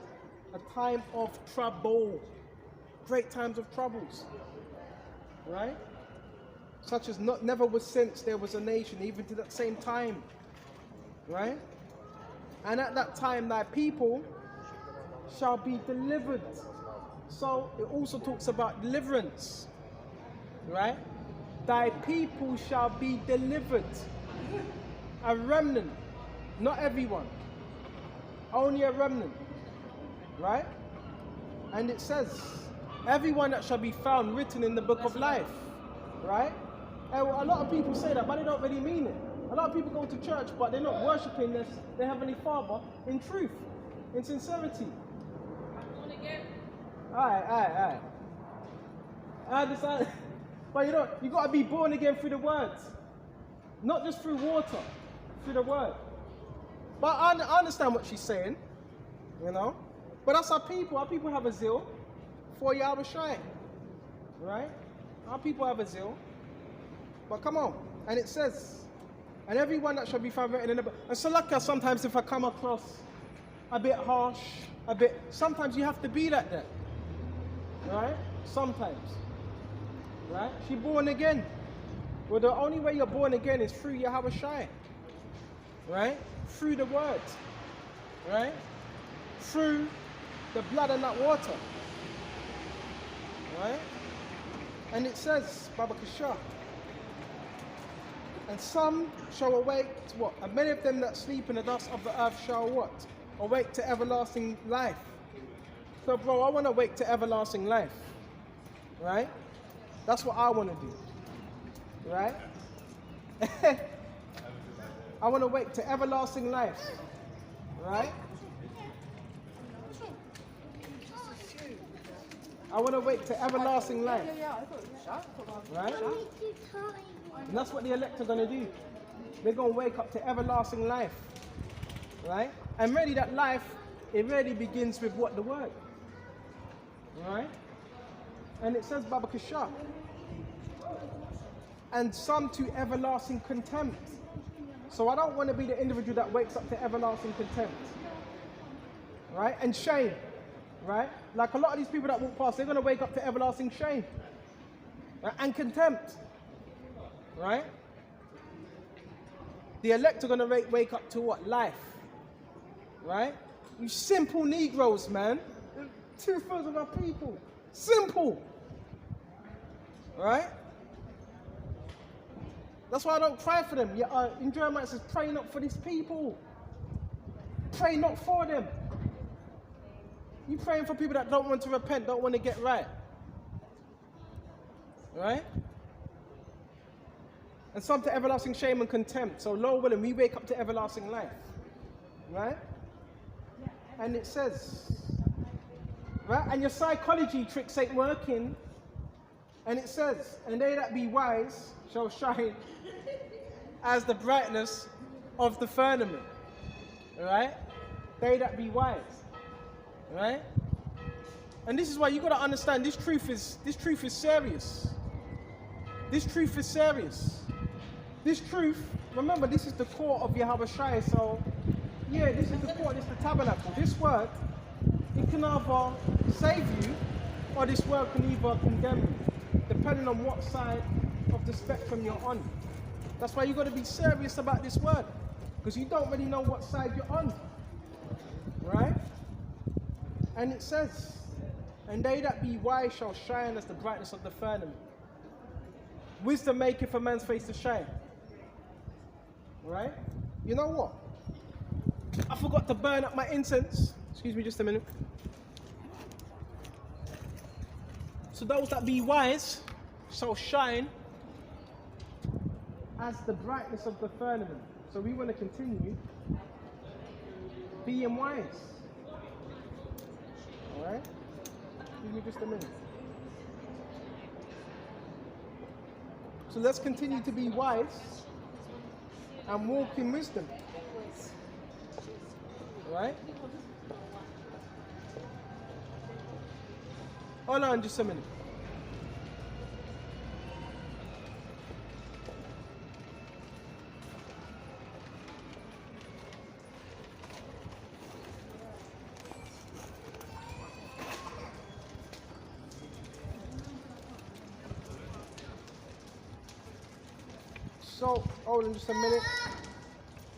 a time of trouble. Great times of troubles, right? Such as never was since there was a nation, even to that same time, right? And at that time thy people shall be delivered. So it also talks about deliverance, right? Thy people shall be delivered. A remnant, not everyone, only a remnant, right? And it says, everyone that shall be found written in the book of life, right? And a lot of people say that, but they don't really mean it. A lot of people go to church, but they're not worshipping their Heavenly Father in truth, in sincerity. Aye. I understand. But you got to be born again through the words. Not just through water, through the word. But I understand what she's saying, you know. But that's our people. Our people have a zeal for Yahawashi, right? Our people have a zeal. But come on. And it says, and everyone that shall be found written in the book. And so like sometimes if I come across a bit harsh, sometimes you have to be like that. Right? Sometimes. Right? She born again. Well, the only way you're born again is through Yahawashi. Right? Through the word. Right? Through the blood and that water. Right? And it says, Baba Kasha, and some shall awake to what? And many of them that sleep in the dust of the earth shall what? Awake to everlasting life. So bro, I want to wake to everlasting life. Right? That's what I want to do. Right? I want to wake to everlasting life. Right? I want to wake to everlasting life. Right? And that's what the elect are going to do. They're going to wake up to everlasting life. Right? And really that life, it really begins with what? The word. Right? And it says, Baba Kasha, and some to everlasting contempt. So I don't want to be the individual that wakes up to everlasting contempt. Right? And shame. Right? Like a lot of these people that walk past, they're going to wake up to everlasting shame. Right? And contempt. Right? The elect are going to wake up to what? Life. Right? You simple Negroes, man. 2/3 of our people. Simple. Right? That's why I don't cry for them. Yeah, in Jeremiah it says, pray not for these people. Pray not for them. You praying for people that don't want to repent, don't want to get right. Right? And some to everlasting shame and contempt. So Lord willing, we wake up to everlasting life. Right? And it says, right? And your psychology tricks ain't working. And it says, and they that be wise shall shine as the brightness of the firmament. Right? They that be wise. Right? And this is why you got to understand this truth is serious. This truth is serious. This truth, remember, this is the core of Yahawashi. So, yeah, this is the core, this is the tabernacle. This word, it can either save you, or this word can either condemn you, depending on what side of the spectrum you're on. That's why you got to be serious about this word, because you don't really know what side you're on. Right? And it says, and they that be wise shall shine as the brightness of the firmament. Wisdom maketh a man's face to shine. Right? You know what? I forgot to burn up my incense. Excuse me just a minute. So those that be wise shall shine as the brightness of the firmament. So we want to continue being wise. Alright? Give me just a minute. So let's continue to be wise and walk in wisdom. Right? Hold on just a minute. So, hold on just a minute.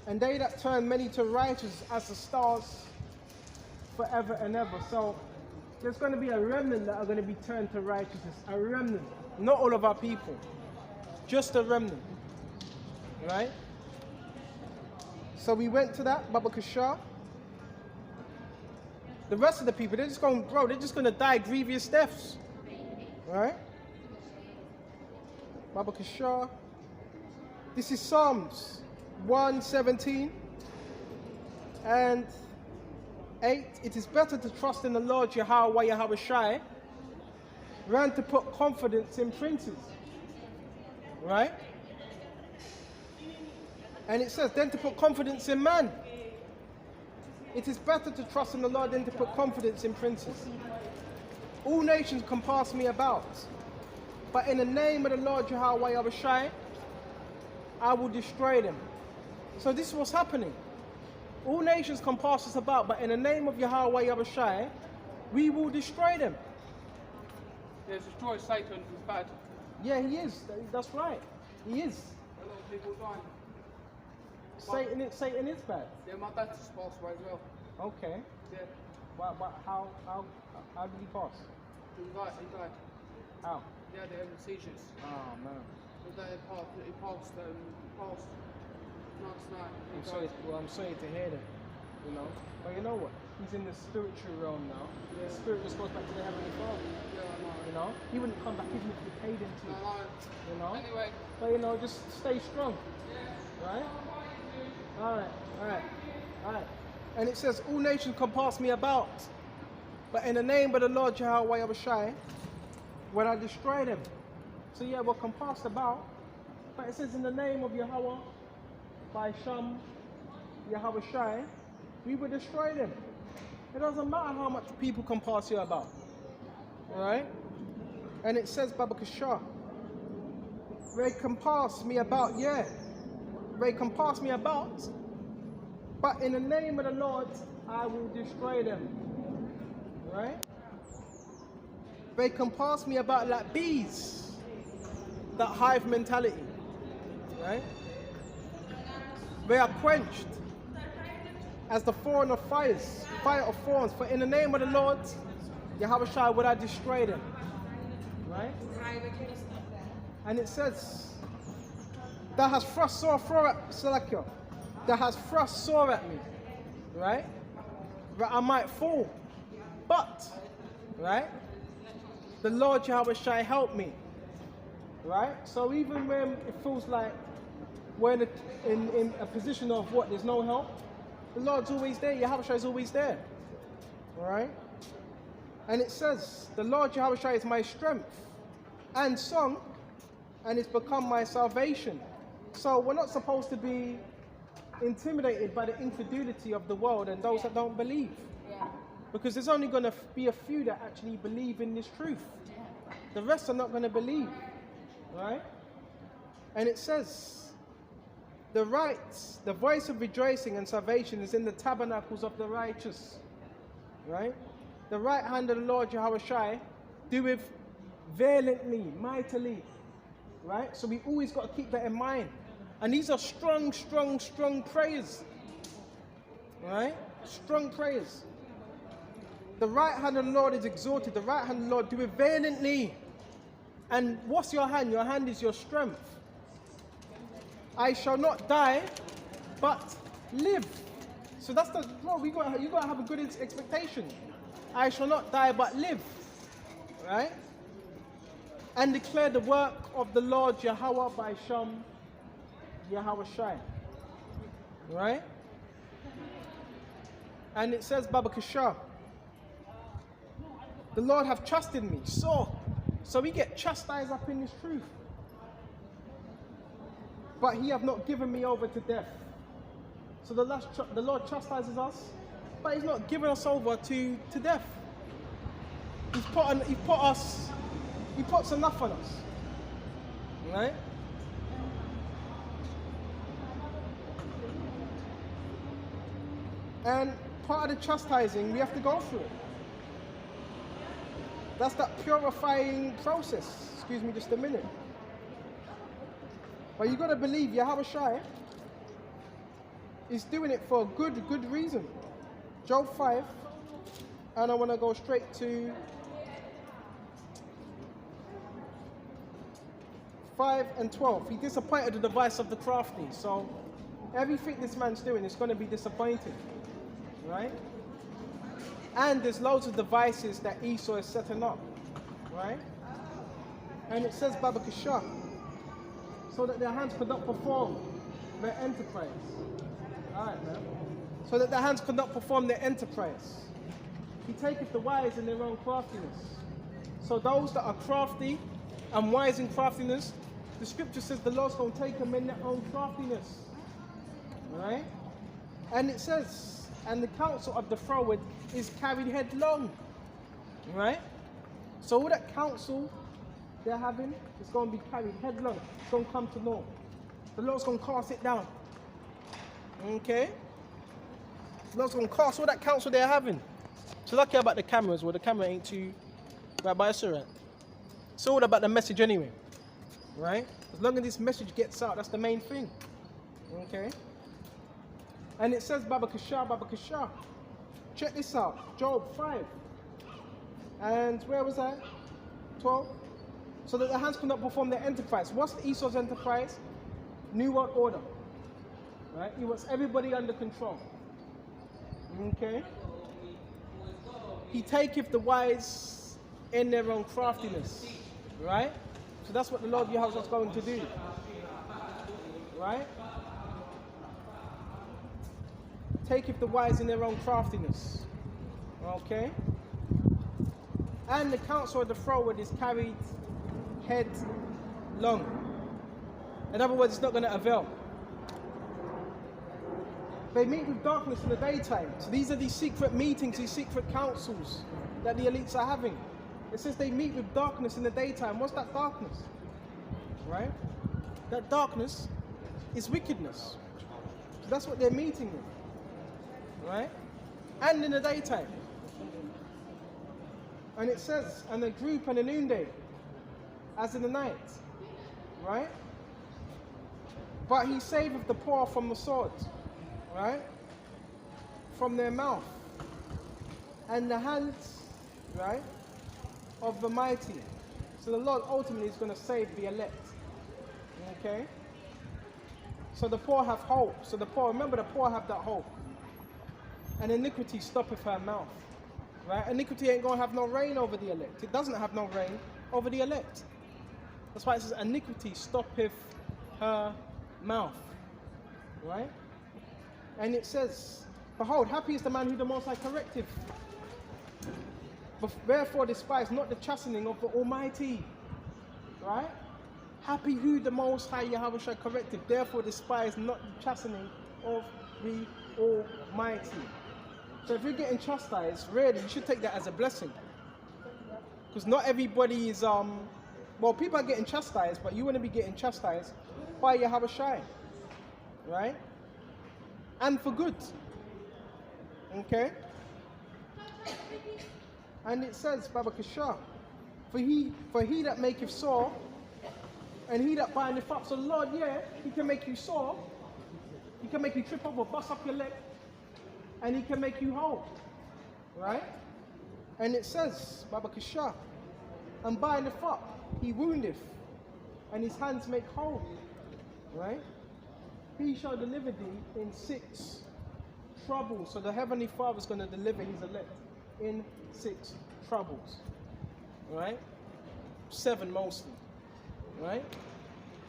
And they that turn many to righteous as the stars forever and ever. So, there's going to be a remnant that are going to be turned to righteousness. A remnant. Not all of our people. Just a remnant. Right? So we went to that, Baba Kashar. The rest of the people, they're just going, bro, they're just going to die grievous deaths. Right? Baba Kashar. This is Psalms 117 and 8. It is better to trust in the Lord Yahawah Wa Yahawashi than to put confidence in princes. Right? And it says, then to put confidence in man. It is better to trust in the Lord than to put confidence in princes. All nations can pass me about, but in the name of the Lord Yahawah Wa Yahawashi, I will destroy them. So this is what's happening. All nations can pass us about, but in the name of Yahawah Wa Yahawashi, we will destroy them. Yeah, destroy Satan is bad. Yeah, he is. That's right. He is. A lot of people dying. Satan is bad. Yeah, my dad just passed away as well. Okay. Yeah. How did he pass? He died. How? Yeah, they had seizures. Oh man. But he passed last night. I'm sorry to hear that. You know. But you know what? He's in the spiritual realm now. Yeah. The spirit just goes back to the Heavenly Father. Yeah, I know. You know? He wouldn't come back even if you paid him to. No. You know? Anyway. But you know, just stay strong. Right? Alright. And it says, all nations can pass me about, but in the name of the Lord Yahawah Wa Yahawashi, when I destroy them. So yeah, we're compassed about, but it says in the name of Yahawah, by Sham, Yahawashi, we will destroy them. It doesn't matter how much people can pass you about. Alright? And it says, Baba Kashar, they can pass me about, yeah. They can pass me about, but in the name of the Lord, I will destroy them. Right? They can pass me about like bees. That hive mentality. Right? They are quenched as the thorn of fire of thorns. For in the name of the Lord, Yahawashi, would I destroy them. Right? And it says, that has thrust sore at me, right? That I might fall. But, right? The Lord Yahawashi help me. Right? So even when it feels like we're in a position of what, there's no help, the Lord's always there, Yahawashi is always there. Right? And it says, the Lord Yahawashi is my strength and song, and it's become my salvation. So we're not supposed to be intimidated by the incredulity of the world and those that don't believe. Yeah. Because there's only going to be a few that actually believe in this truth. The rest are not going to believe, right? And it says, the voice of rejoicing and salvation is in the tabernacles of the righteous, right? The right hand of the Lord Yahawashi doeth valiantly, mightily, right? So we always got to keep that in mind. And these are strong, strong, strong prayers, right? Strong prayers. The right hand of the Lord is exalted. The right hand of the Lord doeth valiantly. And what's your hand? Your hand is your strength. I shall not die, but live. So that's the, well, you got to have a good expectation. I shall not die, but live, right? And declare the work of the Lord Yahawah by Yahawashi, right? And it says, Babakashah, the Lord have trusted me. So we get chastised up in this truth. But he have not given me over to death. So the Lord chastises us, but he's not giving us over to death. He puts enough on us, right? And part of the chastising, we have to go through it. That's that purifying process. Excuse me just a minute. But you got to believe Yahawashi is doing it for a good reason. Job 5, and I want to go straight to 5 and 12. He disappointed the device of the crafty. So everything this man's doing is going to be disappointed, right? And there's loads of devices that Esau is setting up, right? And it says Babakashah, so that their hands could not perform their enterprise. Alright, man. So that their hands could not perform their enterprise. He taketh the wise in their own craftiness. So those that are crafty and wise in craftiness, the scripture says the Lord's going to take them in their own craftiness. Right? And it says, and the counsel of the froward is carried headlong. Right? So all that counsel they're having is going to be carried headlong. It's going to come to naught. The Lord's going to cast it down. Okay? The Lord's going to cast all that counsel they're having. So lucky about the cameras, well the camera ain't too right, but it's alright. It's all about the message anyway. Right? As long as this message gets out, that's the main thing. Okay? And it says Babakashah. Check this out. Job 5. And where was I? 12. So that the hands could not perform their enterprise. What's Esau's enterprise? New World Order. Right? He wants everybody under control. Okay? He taketh the wise in their own craftiness. Right? So that's what the Lord Yahawah is going to do. Right? Taketh the wise in their own craftiness. Okay? And the counsel of the froward is carried headlong. In other words, it's not going to avail. They meet with darkness in the daytime. So these are these secret meetings, these secret councils that the elites are having. It says they meet with darkness in the daytime. What's that darkness? Right? That darkness is wickedness. So that's what they're meeting with. Right? And in the daytime. And it says, and the group and the noonday, as in the night. Right? But he saveth the poor from the sword. Right? From their mouth. And the hands, right, of the mighty. So the Lord ultimately is going to save the elect. Okay? So the poor have hope. So the poor, remember the poor have that hope. And iniquity stoppeth her mouth. Right? Iniquity ain't going to have no reign over the elect. It doesn't have no reign over the elect. That's why it says iniquity stoppeth her mouth. Right? And it says, behold, happy is the man who the Most High correcteth. Therefore despise not the chastening of the Almighty. Right? Happy who the Most High Yahawah shall correcteth. Therefore despise not the chastening of the Almighty. So if you're getting chastised, really, you should take that as a blessing. Because not everybody is, well, people are getting chastised, but you want to be getting chastised by Yahawashi, right? And for good. Okay? And it says, Baba Kasha, for he that maketh sore, and he that bindeth up. So Lord, yeah, he can make you sore, he can make you trip up or bust up your leg, and he can make you whole. Right? And it says, Baba Kasha, and bindeth up, he woundeth, and his hands make whole. Right? He shall deliver thee in 6 troubles. So the Heavenly Father is going to deliver his elect in 6 troubles. Right? 7 mostly. Right?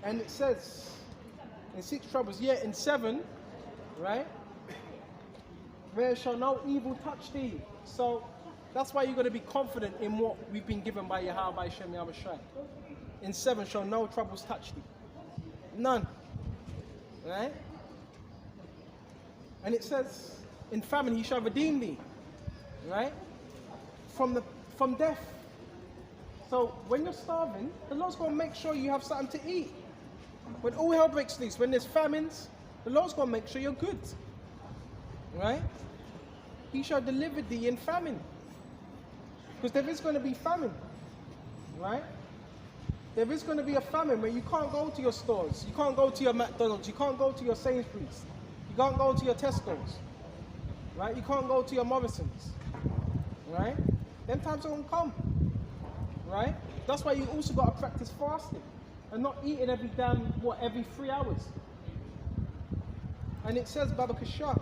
And it says, in 6 troubles, yet in 7, right? There shall no evil touch thee. So that's why you're going to be confident in what we've been given by Yahawah Yahawashi. In 7 shall no troubles touch thee. None. Right? And it says, in famine he shall redeem thee. Right? From death. So when you're starving, the Lord's going to make sure you have something to eat. When all hell breaks loose, when there's famines, the Lord's going to make sure you're good. Right? He shall deliver thee in famine. Because there is going to be famine. Right? There is going to be a famine where you can't go to your stores. You can't go to your McDonald's. You can't go to your Sainsbury's. You can't go to your Tesco's. Right? You can't go to your Morrison's. Right? Them times are going to come. Right? That's why you also got to practice fasting and not eating every 3 hours. And it says, Baba Kasha,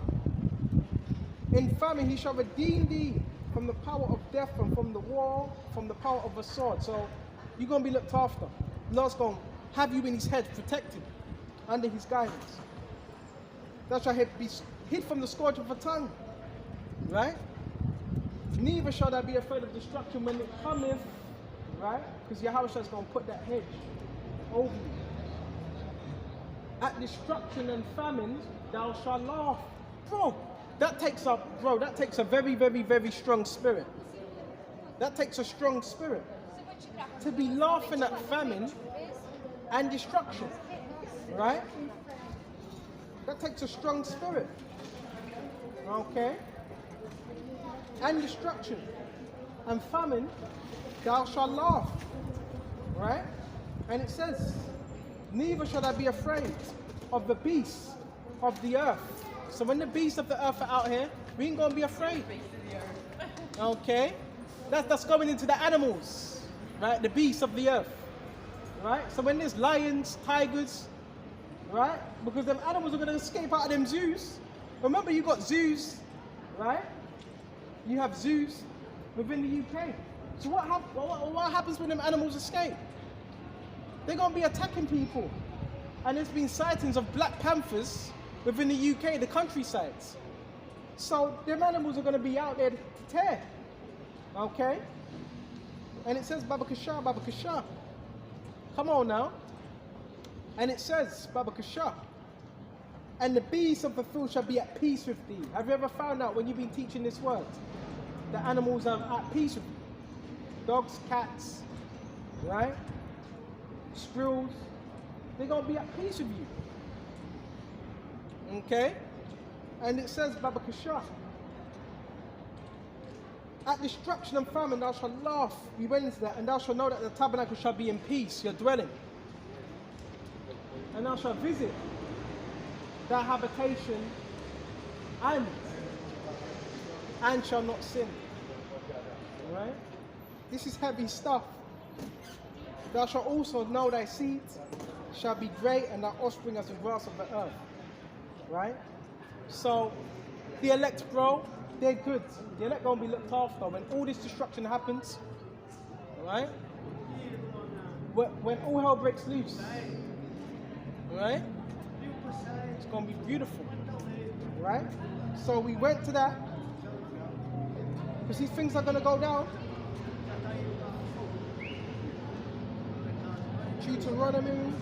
in famine he shall redeem thee from the power of death and from the war, from the power of a sword. So you're going to be looked after. The Lord's going to have you in his head, protected, under his guidance. Thou shalt be hid from the scourge of a tongue. Right? Neither shall thou be afraid of destruction when it cometh. Right? Because Yahawashi is going to put that hedge over you. At destruction and famine, thou shalt laugh. Bro, that takes a very, very, very strong spirit. That takes a strong spirit. To be laughing at famine and destruction. Right? That takes a strong spirit. Okay? And destruction. And famine, thou shalt laugh. Right? And it says, neither shall I be afraid of the beasts of the earth. So when the beasts of the earth are out here, we ain't going to be afraid. Okay? That's going into the animals. Right? The beasts of the earth. Right? So when there's lions, tigers, right? Because them animals are going to escape out of them zoos. Remember, you got zoos, right? You have zoos within the UK. So what happens when them animals escape? They're going to be attacking people. And there's been sightings of black panthers within the UK, the countrysides. So them animals are going to be out there to tear. Okay? And it says, Baba Kasha, Baba Kasha. Come on now. And it says, Baba Kasha, and the beasts of the field shall be at peace with thee. Have you ever found out when you've been teaching this word? The animals are at peace with you. Dogs, cats, right? Squirrels, they're going to be at peace with you. Okay? And it says, Baba Kasha, at destruction and famine thou shalt laugh. We went into that. And thou shalt know that the tabernacle shall be in peace, your dwelling. And thou shalt visit thy habitation and shall not sin. Right? This is heavy stuff. Thou shalt also know thy seed shall be great and thy offspring as the grass of the earth. Right? So the elect, bro, they're good. The elect gonna be looked after when all this destruction happens. Right? When all hell breaks loose. Right? It's gonna be beautiful. Right? So we went to that because these things are gonna go down. Deuteronomy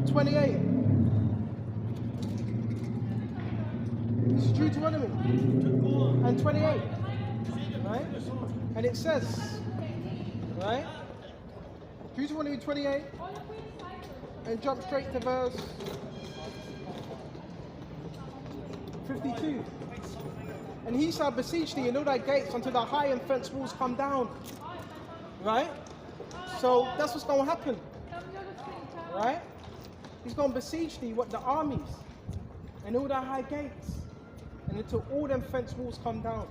28. It's Deuteronomy and 28, right? And it says, right? Deuteronomy 28, and jump straight to verse 52. And he shall beseech thee in all thy gates until the high and fenced walls come down. Right? So that's what's going to happen. Right? He's going to beseech thee, what, the armies, and all thy high gates, and until all them fenced walls come down.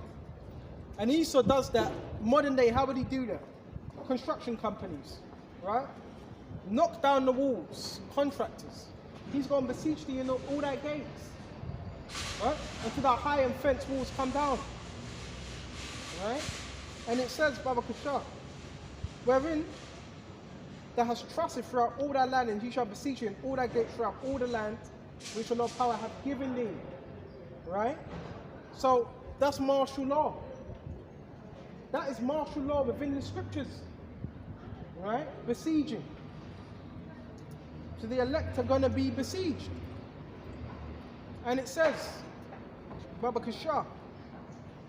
And Esau does that modern day. How would he do that? Construction companies, right? Knock down the walls, contractors. He's going to beseech thee in all thy gates, right? Until the high and fenced walls come down, right? And it says, Baba Kashar, wherein thou hast trusted throughout all thy land, and he shall beseech you in all thy gates throughout all the land which the Lord power hath given thee, right? So that's martial law. That is martial law within the scriptures, right? Besieging. So the elect are going to be besieged. And it says, Baba Kashar,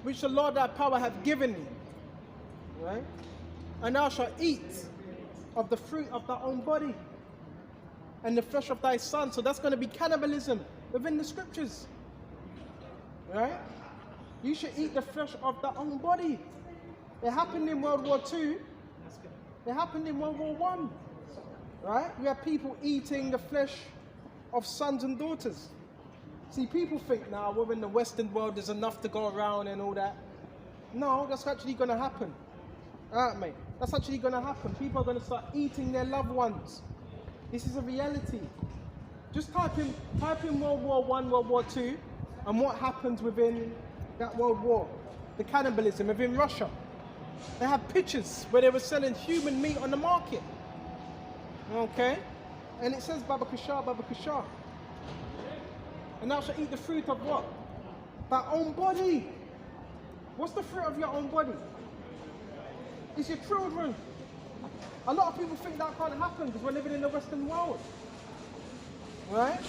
which the Lord thy power hath given thee, right? And thou shalt eat of the fruit of thy own body and the flesh of thy son. So that's going to be cannibalism within the scriptures, right? You should eat the flesh of thy own body. It happened in World War II. It happened in World War I, right? We have people eating the flesh of sons and daughters. See, people think now we're in the Western world, there's enough to go around and all that. No, that's actually going to happen. All right, mate. That's actually going to happen. People are going to start eating their loved ones. This is a reality. Just type in World War I, World War II, and what happens within that world war. The cannibalism within Russia. They have pictures where they were selling human meat on the market. Okay? And it says, Baba Kashar, Baba Kashar. And thou shalt eat the fruit of what? Thy own body. What's the fruit of your own body? It's your children. A lot of people think that can't happen because we're living in the Western world. Right?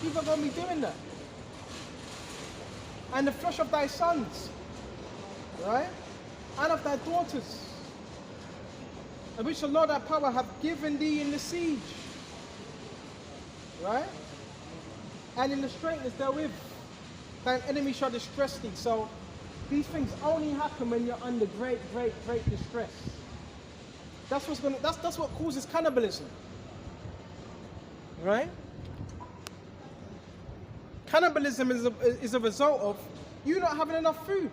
People are going to be doing that. And the flesh of thy sons. Right? And of thy daughters. And which the Lord thy power hath given thee in the siege. Right? And in the straightness therewith, thine enemy shall distress thee. So these things only happen when you're under great distress. That's what's going. That's what causes cannibalism. Right? Cannibalism is a result of you not having enough food.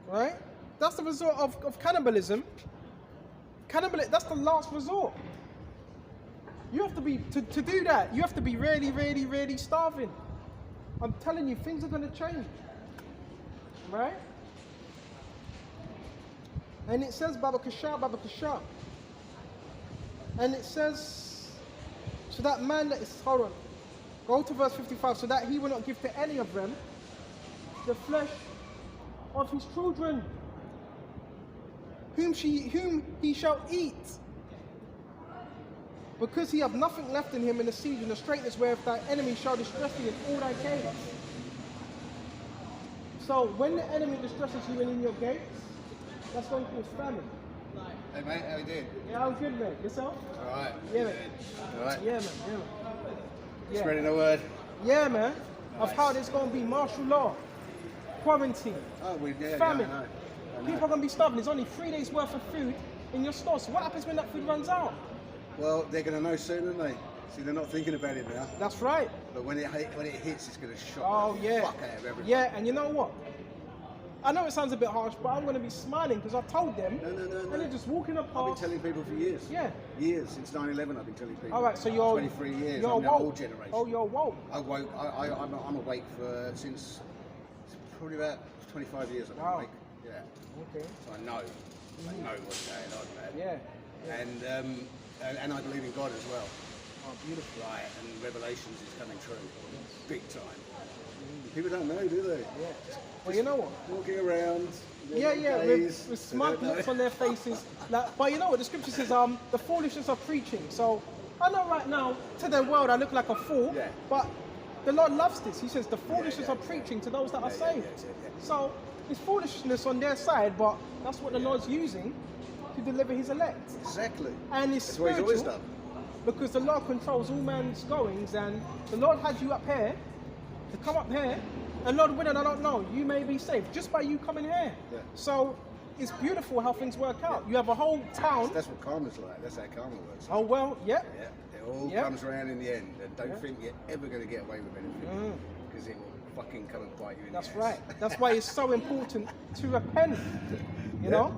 Right? That's the result of cannibalism. That's the last resort. You have to be, to do that, you have to be really starving. I'm telling you, things are going to change. Right? And it says, Baba Kashar, Baba Kashar. And it says, so that man that is, hold on, go to verse 55, so that he will not give to any of them the flesh of his children, whom he shall eat. Because he have nothing left in him in the siege and the straightness whereof thy enemy shall distress thee in all thy gates. So when the enemy distresses you in your gates, that's going to cause famine. Hey mate, how you doing? Yeah, I'm good, mate. Yourself? Alright. Yeah, man. Alright. Yeah, man. Yeah, man. Yeah. Spreading the word. Yeah, man. Nice. Of how there's going to be martial law, quarantine, famine. I know. People are going to be starving. There's only 3 days worth of food in your store. So what happens when that food runs out? Well, they're going to know soon, aren't they? See, they're not thinking about it now. That's right. But when it hits, it's going to shock the fuck out of everybody. Yeah, and you know what? I know it sounds a bit harsh, but I'm going to be smiling because I told them. No. And they're just walking I've been apart. telling people for years. Yeah. Years, since 9/11 I've been telling people. All right, so you're 23 years, You're I'm the woke. old generation. Oh, you're woke. I'm awake since probably about 25 years I've been Wow. awake. Yeah. Okay. So I know what's going on, man. Yeah. And I believe in God as well. Oh, beautiful. Right, and Revelations is coming true. Big time. People don't know, do they? Yeah. Well, you know what? Walking around. Yeah, gays, with smug looks on their faces. But you know what? The scripture says, the foolishness of preaching. So I know right now, to the world, I look like a fool. Yeah. But the Lord loves this. He says the foolishness of preaching to those that are saved. So it's foolishness on their side, but that's what the Lord's using to deliver his elect. Exactly. And it's That's what he's always spiritual, done. because the Lord controls all man's goings, and the Lord had you up here to come up here, and Lord willing, I don't know, you may be saved just by you coming here. Yeah. So it's beautiful how things work out. You have a whole town. That's what karma's like. That's how karma works. Oh well, yeah. Yeah. It all Yeah. comes around in the end. And don't Yeah. think you're ever going to get away with anything, because it will fucking come and bite you in That's the ass. right. That's why it's so important to repent. You know?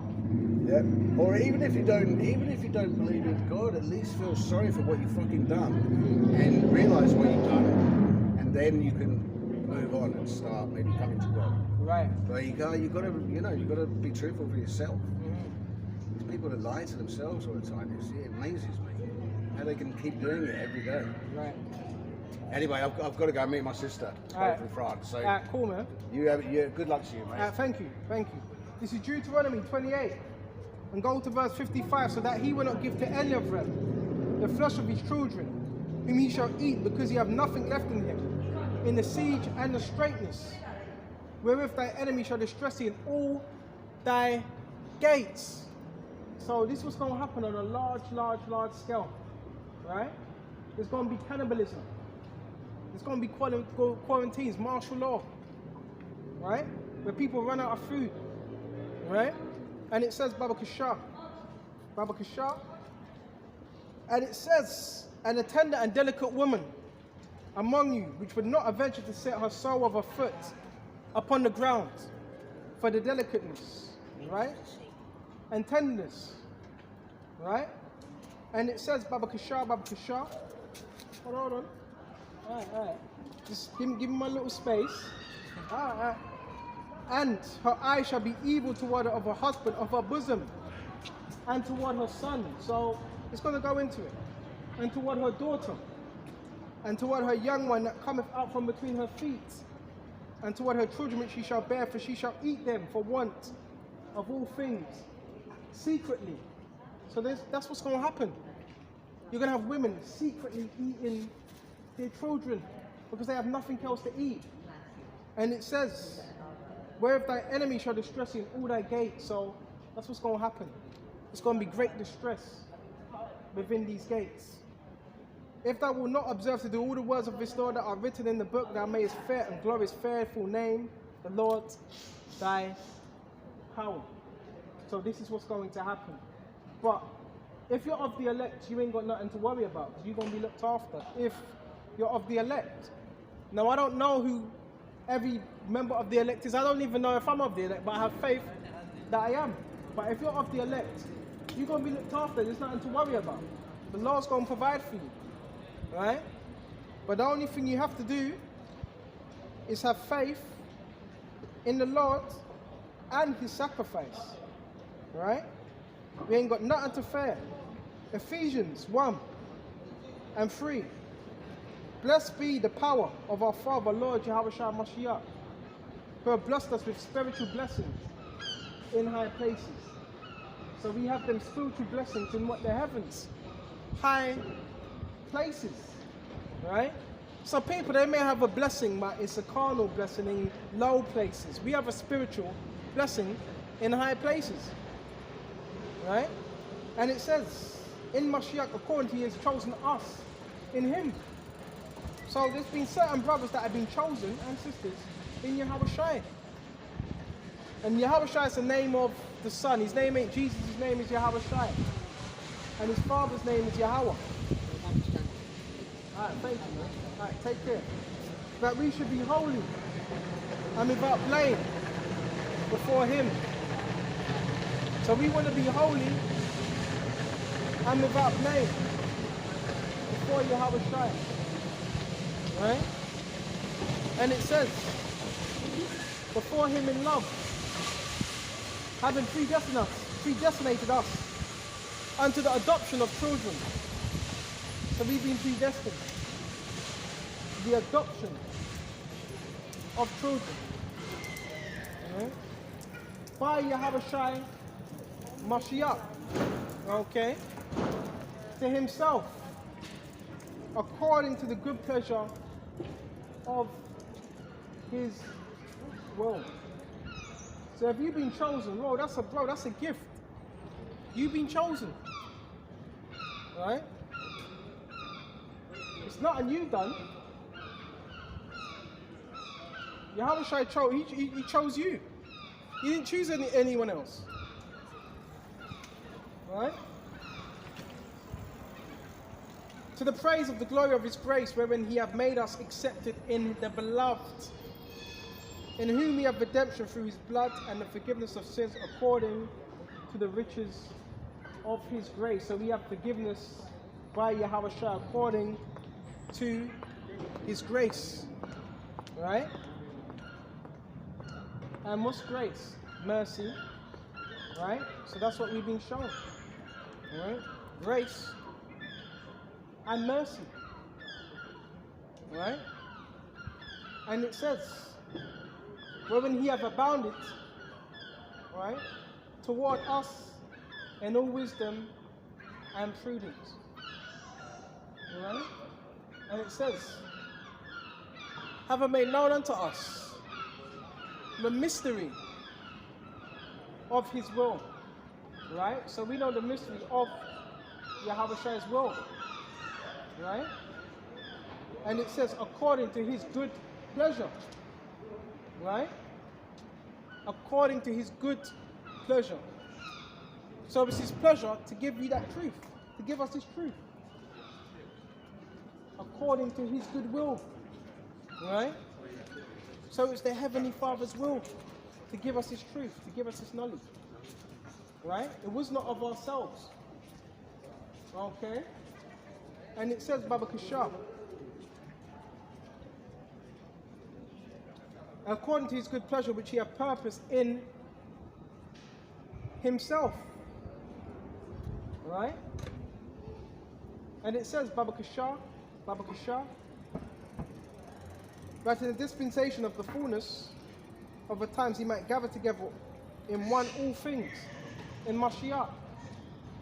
Yeah. Or even if you don't believe in God, at least feel sorry for what you've fucking done and realise what you've done, and then you can move on and start maybe coming to God. Right. But you gotta be truthful for yourself. There's people that lie to themselves all the time. It amazes me how they can keep doing it every day. Right. Anyway, I've got to go and meet my sister Alright. from France. So Alright, cool, man. good luck to you, mate. Thank you. Thank you. This is Deuteronomy 28. And go to verse 55. So that he will not give to any of them the flesh of his children, whom he shall eat, because he have nothing left in him, in the siege and the straitness, wherewith thy enemy shall distress thee in all thy gates. So this was going to happen on a large scale, right? There's going to be cannibalism. There's going to be quarantines, martial law, right? Where people run out of food, right? And it says Baba Kasha, and it says, and a tender and delicate woman among you, which would not venture to set her sole of her foot upon the ground, for the delicateness, right? And tenderness, right? And it says Baba Kasha. Hold on. All right. Just give me my little space. All right. And her eye shall be evil toward her of her husband, of her bosom, and toward her son. So it's going to go into it. And toward her daughter, and toward her young one that cometh out from between her feet, and toward her children which she shall bear, for she shall eat them for want of all things, secretly. So that's what's going to happen. You're going to have women secretly eating their children because they have nothing else to eat. And it says, whereof thy enemy shall distress thee in all thy gates. So that's what's going to happen. It's going to be great distress within these gates. If thou wilt not observe to do all the words of this law that are written in the book, thou mayest fear and glorious fearful name, the Lord thy power. So this is what's going to happen. But if you're of the elect, you ain't got nothing to worry about, because you're going to be looked after if you're of the elect. Now, I don't know who every member of the elect is. I don't even know if I'm of the elect, but I have faith that I am. But if you're of the elect, you're going to be looked after. There's nothing to worry about. The Lord's going to provide for you, right? But the only thing you have to do is have faith in the Lord and his sacrifice, right? We ain't got nothing to fear. Ephesians 1:3. Blessed be the power of our Father, Lord Yahawah Mashiach, who have blessed us with spiritual blessings in high places. So we have them spiritual blessings in what? The heavens. High places, right? So people, they may have a blessing, but it's a carnal blessing in low places. We have a spiritual blessing in high places, right? And it says, in Mashiach, according to he has chosen us in him. So there's been certain brothers that have been chosen, and sisters, in Yahawashi. And Yahawashi is the name of the Son. His name ain't Jesus, his name is Yahawashi. And his Father's name is Yahawah. Alright, thank you, man. Alright, take care. That we should be holy and without blame before him. So we want to be holy and without blame before Yahawashi. Right? And it says, before him in love, having predestinated us unto the adoption of children. So we've been predestined. The adoption of children. Right? By Yahawashi Mashiach. Okay? To himself. According to the good pleasure of his will. So if you've been chosen, bro, that's a gift. You've been chosen. Right? It's nothing you've done. Yahawah he chose you. He didn't choose anyone else. Right? To the praise of the glory of his grace, wherein he hath made us accepted in the beloved, in whom we have redemption through his blood and the forgiveness of sins according to the riches of his grace. So we have forgiveness by Yahawah according to his grace. Right? And what's grace? Mercy. Right? So that's what we've been shown. Right? Grace and mercy. Right? And it says, wherein he hath abounded, right, toward us in all wisdom and prudence. Right? And it says, have made known unto us the mystery of his will. Right? So we know the mystery of Yahawah's will. Right? And it says, according to his good pleasure. Right? According to his good pleasure. So it's his pleasure to give you that truth, to give us this truth. According to his good will. Right? So it's the Heavenly Father's will to give us his truth, to give us his knowledge. Right? It was not of ourselves. Okay? And it says, Baba Kashab, according to his good pleasure which he hath purposed in himself. Right? And it says, Baba Kashab, that in the dispensation of the fullness of the times he might gather together in one all things, in Mashiach.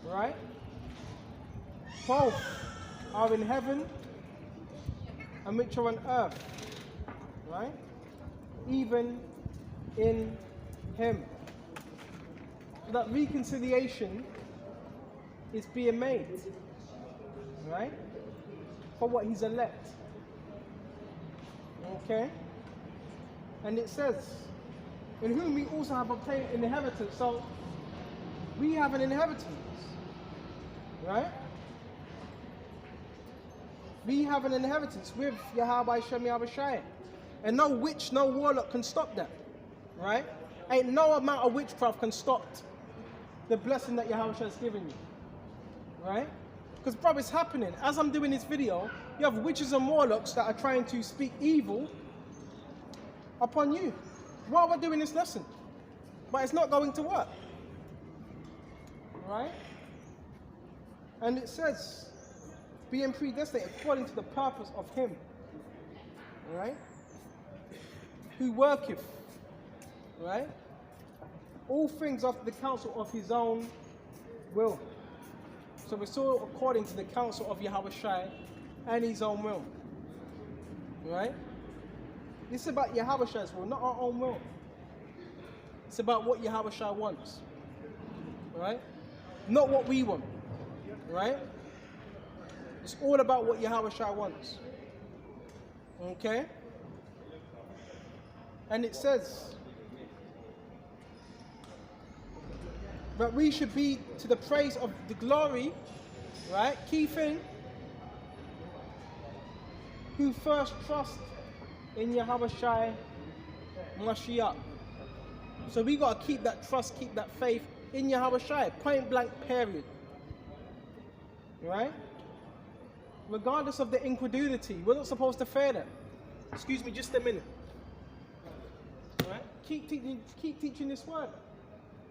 Right? Both are in heaven and which are on earth, right? Even in him. So that reconciliation is being made, right? For what he's elect. Okay? And it says, in whom we also have obtained an inheritance. So we have an inheritance, right? We have an inheritance with Yahawah. And no witch, no warlock can stop that. Right? Ain't no amount of witchcraft can stop the blessing that Yahawah has given you. Right? Because, bro, it's happening. As I'm doing this video, you have witches and warlocks that are trying to speak evil upon you while we're doing this lesson. But it's not going to work. Right? And it says, being predestined according to the purpose of him, right? Who worketh, right? All things after the counsel of his own will. So it's all according to the counsel of Yahawah and his own will, right? This is about Yahawah's will, not our own will. It's about what Yahawah wants, right? Not what we want, right? It's all about what Yahawah wants. Okay? And it says that we should be to the praise of the glory, right? Key thing, who first trust in Yahawah Mashiach. So we got to keep that trust, keep that faith in Yahawah, point blank, period. Right? Regardless of the incredulity, we're not supposed to fear them. Excuse me, just a minute. Right? Keep teaching this word.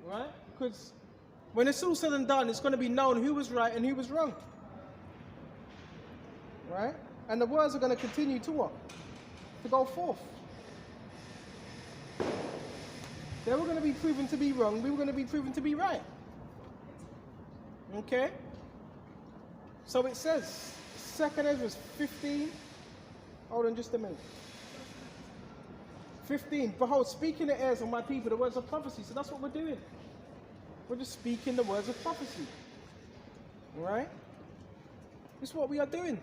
Right? Because when it's all said and done, it's going to be known who was right and who was wrong. Right? And the words are going to continue to what? To go forth. They were going to be proven to be wrong. We were going to be proven to be right. Okay? So it says, 2nd Ezra 15. Hold on just a minute. 15. Behold, speak in the ears of my people the words of prophecy. So that's what we're doing. We're just speaking the words of prophecy. Alright? This is what we are doing.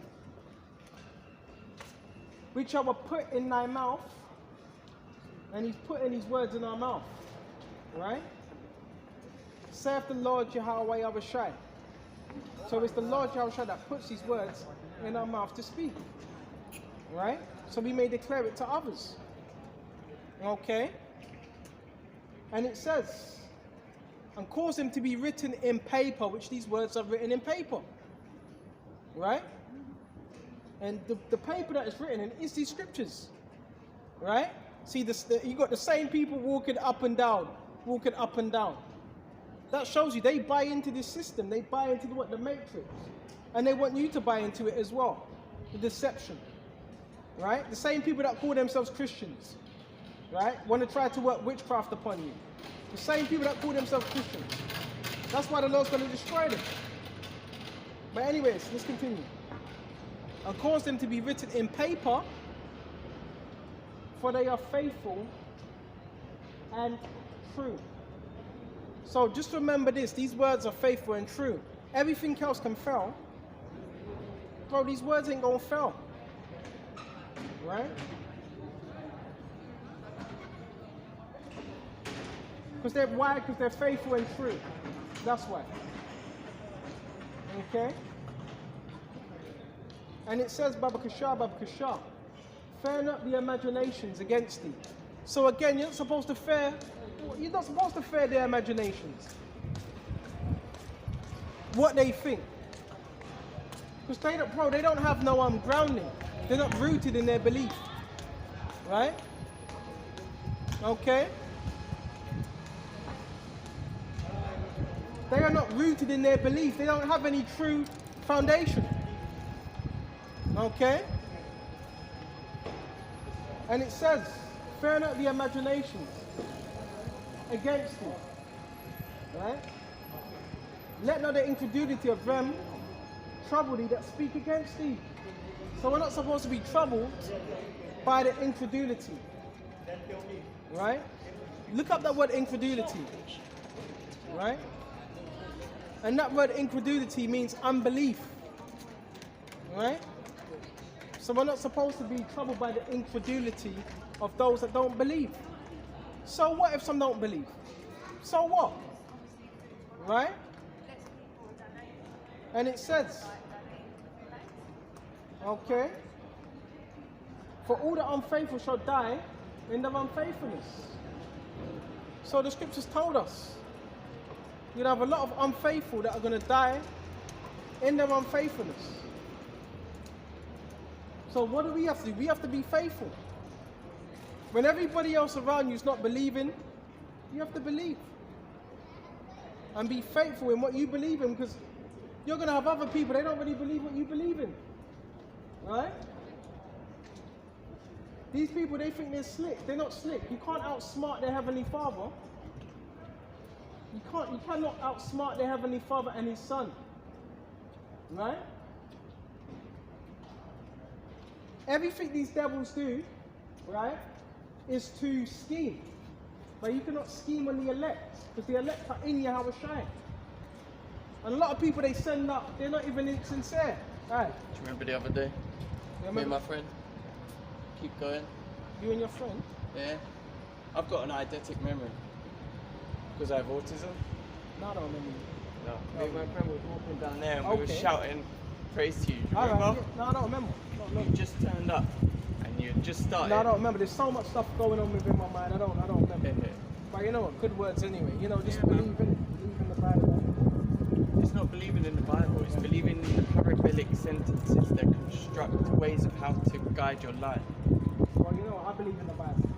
Which I will put in thy mouth. And he's putting these words in our mouth. Right? Saith the Lord Yahawah Wa Yahawashi. So it's the Lord Yahawashi that puts these words in our mouth to speak. Right? So we may declare it to others. Okay? And it says, and cause them to be written in paper, which these words are written in paper. Right? And the paper that is written in is these scriptures. Right? See, you got the same people walking up and down. Walking up and down. That shows you they buy into this system. They buy into the matrix. And they want you to buy into it as well. The deception. Right? The same people that call themselves Christians. Right? Want to try to work witchcraft upon you. The same people that call themselves Christians. That's why the Lord's going to destroy them. But anyways, let's continue. And cause them to be written in paper, for they are faithful and true. So just remember this, these words are faithful and true. Everything else can fail. Bro, these words ain't gonna fail. Right? Why? Because they're faithful and true. That's why. Okay? And it says, Babakashah, fear not the imaginations against thee. So again, you're not supposed to fear their imaginations. What they think. Because they don't have no grounding. They're not rooted in their belief. Right? Okay? They are not rooted in their belief. They don't have any true foundation. Okay? And it says, fear not the imaginations against thee. Right? Let not the incredulity of them trouble thee that speak against thee. So we're not supposed to be troubled by the incredulity. Right? Look up that word incredulity. Right? And that word incredulity means unbelief. Right? So we're not supposed to be troubled by the incredulity of those that don't believe. So what if some don't believe? So what? Right? And it says, okay, for all the unfaithful shall die in their unfaithfulness. So the scriptures told us, you'll have a lot of unfaithful that are going to die in their unfaithfulness. So what do we have to do? We have to be faithful. When everybody else around you is not believing, you have to believe. And be faithful in what you believe in, because you're going to have other people, they don't really believe what you believe in. Right? These people, they think they're slick. They're not slick. You can't outsmart their Heavenly Father. You cannot outsmart their Heavenly Father and His Son. Right? Everything these devils do, right, is to scheme. But you cannot scheme on the elect, because the elect are in Yahawashi. And a lot of people they send up, they're not even sincere. Right? Do you remember the other day? Me and my friend. Keep going. You and your friend? Yeah. I've got an eidetic memory. Because I have autism. No, I don't remember. No. Me and my friend were walking down there and we were shouting praise to you. Do you All remember? right. No, I don't remember. You just turned up and you just started. No, I don't remember. There's so much stuff going on within my mind. I don't remember. But you know what? Good words anyway. You know, just believe in it. Believe in the Bible. It's not believing in the Bible. It's believing in the parabolic sentences that construct ways of how to guide your life. Well, you know what? I believe in the Bible.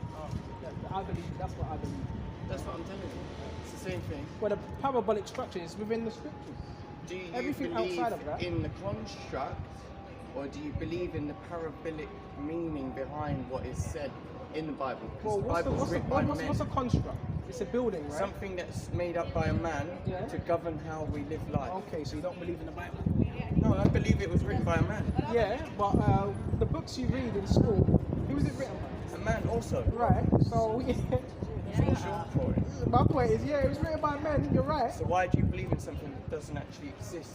Yeah, I believe. That's what I believe. That's what I'm telling you. It's the same thing. Well, the parabolic structure is within the scriptures. Do you Everything believe outside of that. in the construct, or do you believe in the parabolic meaning behind what is said in the Bible? Because the Bible is written by men. What's a construct? It's a building, right? Something that's made up by a man to govern how we live life. Okay, so you don't believe in the Bible? No, I believe it was written by a man. Yeah, but the books you read in school, who was it written by? a man also. Right. So What's your point? my point is, yeah, it was written by men. You're right. So why do you believe in something that doesn't actually exist?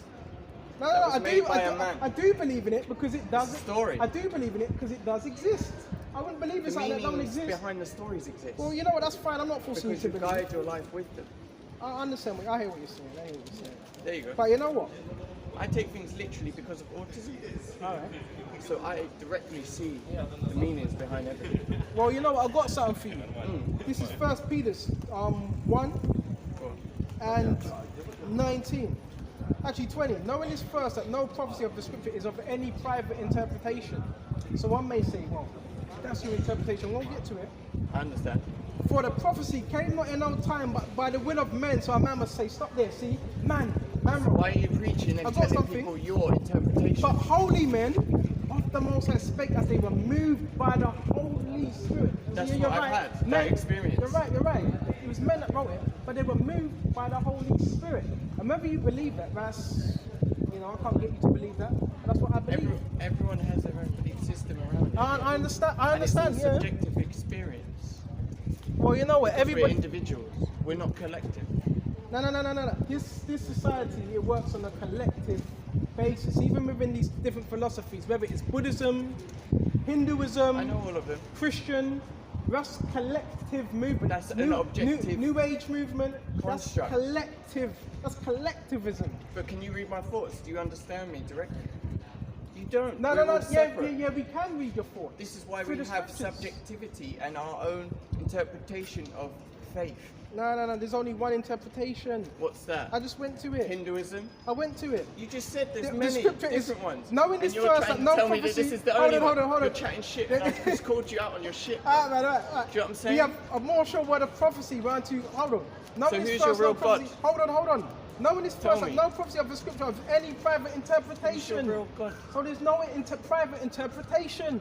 No, That no, was I made do, by I a do, man. I do believe in it because it does. It's a story. I do believe in it because it does exist. I wouldn't believe in The something that don't meanings exist. behind the stories exist. Well, you know what? That's fine. I'm not forcing Because you you to believe. guide your life with them. I understand. I hear what you're saying. I hear what you're saying. There you go. But you know what? I take things literally because of autism. All right. So I directly see the meanings behind everything. Well, you know what? I've got something for you. This is First Peter's 1 Go on. and 19. Actually 20. Knowing this first that no prophecy of the scripture is of any private interpretation. So one may say, well, that's your interpretation. We'll get to it. I understand. For the prophecy came not in our time, but by the will of men. So a man must say, stop there, see? Man. Why are you preaching and I've got telling something. people your interpretation? But holy men of the Most High spake as they were moved by the Holy Spirit. That's See, what you're I've right. had, that experience. You're right, you're right. It was men that wrote it, but they were moved by the Holy Spirit. And whether you believe that, that's, you know, I can't get you to believe that. But that's what I believe. Everyone has their own belief system around it. I understand, And it's a yeah. subjective experience. Well, you know what, We're everybody... individuals. We're not collective. No. This society, it works on a collective basis, even within these different philosophies, whether it's Buddhism, Hinduism, I know all of them. Christian, that's collective movement. That's an objective New Age movement. construct. That's collective. That's collectivism. But can you read my thoughts? Do you understand me directly? You don't. No, We're all yeah, separate. yeah, we can read your thoughts. This is why Through we the have scriptures. subjectivity and our own interpretation of faith. No, there's only one interpretation. What's that? I just went to it. Hinduism? I went to it. You just said there's The many scripture is- different ones. knowing this and you're first trying that to no tell me that prophecy- this is the Hold only on, one. hold on. You're chatting shit and I've just called you out on your shit. All right. Do you know what I'm saying? We have a more sure word of prophecy. We're on to, hold on. Knowing So this who's first your real no prophecy- God? Hold on. Knowing this Tell first that me. no prophecy of the scripture of any private interpretation. Who's your real God? So there's no private interpretation.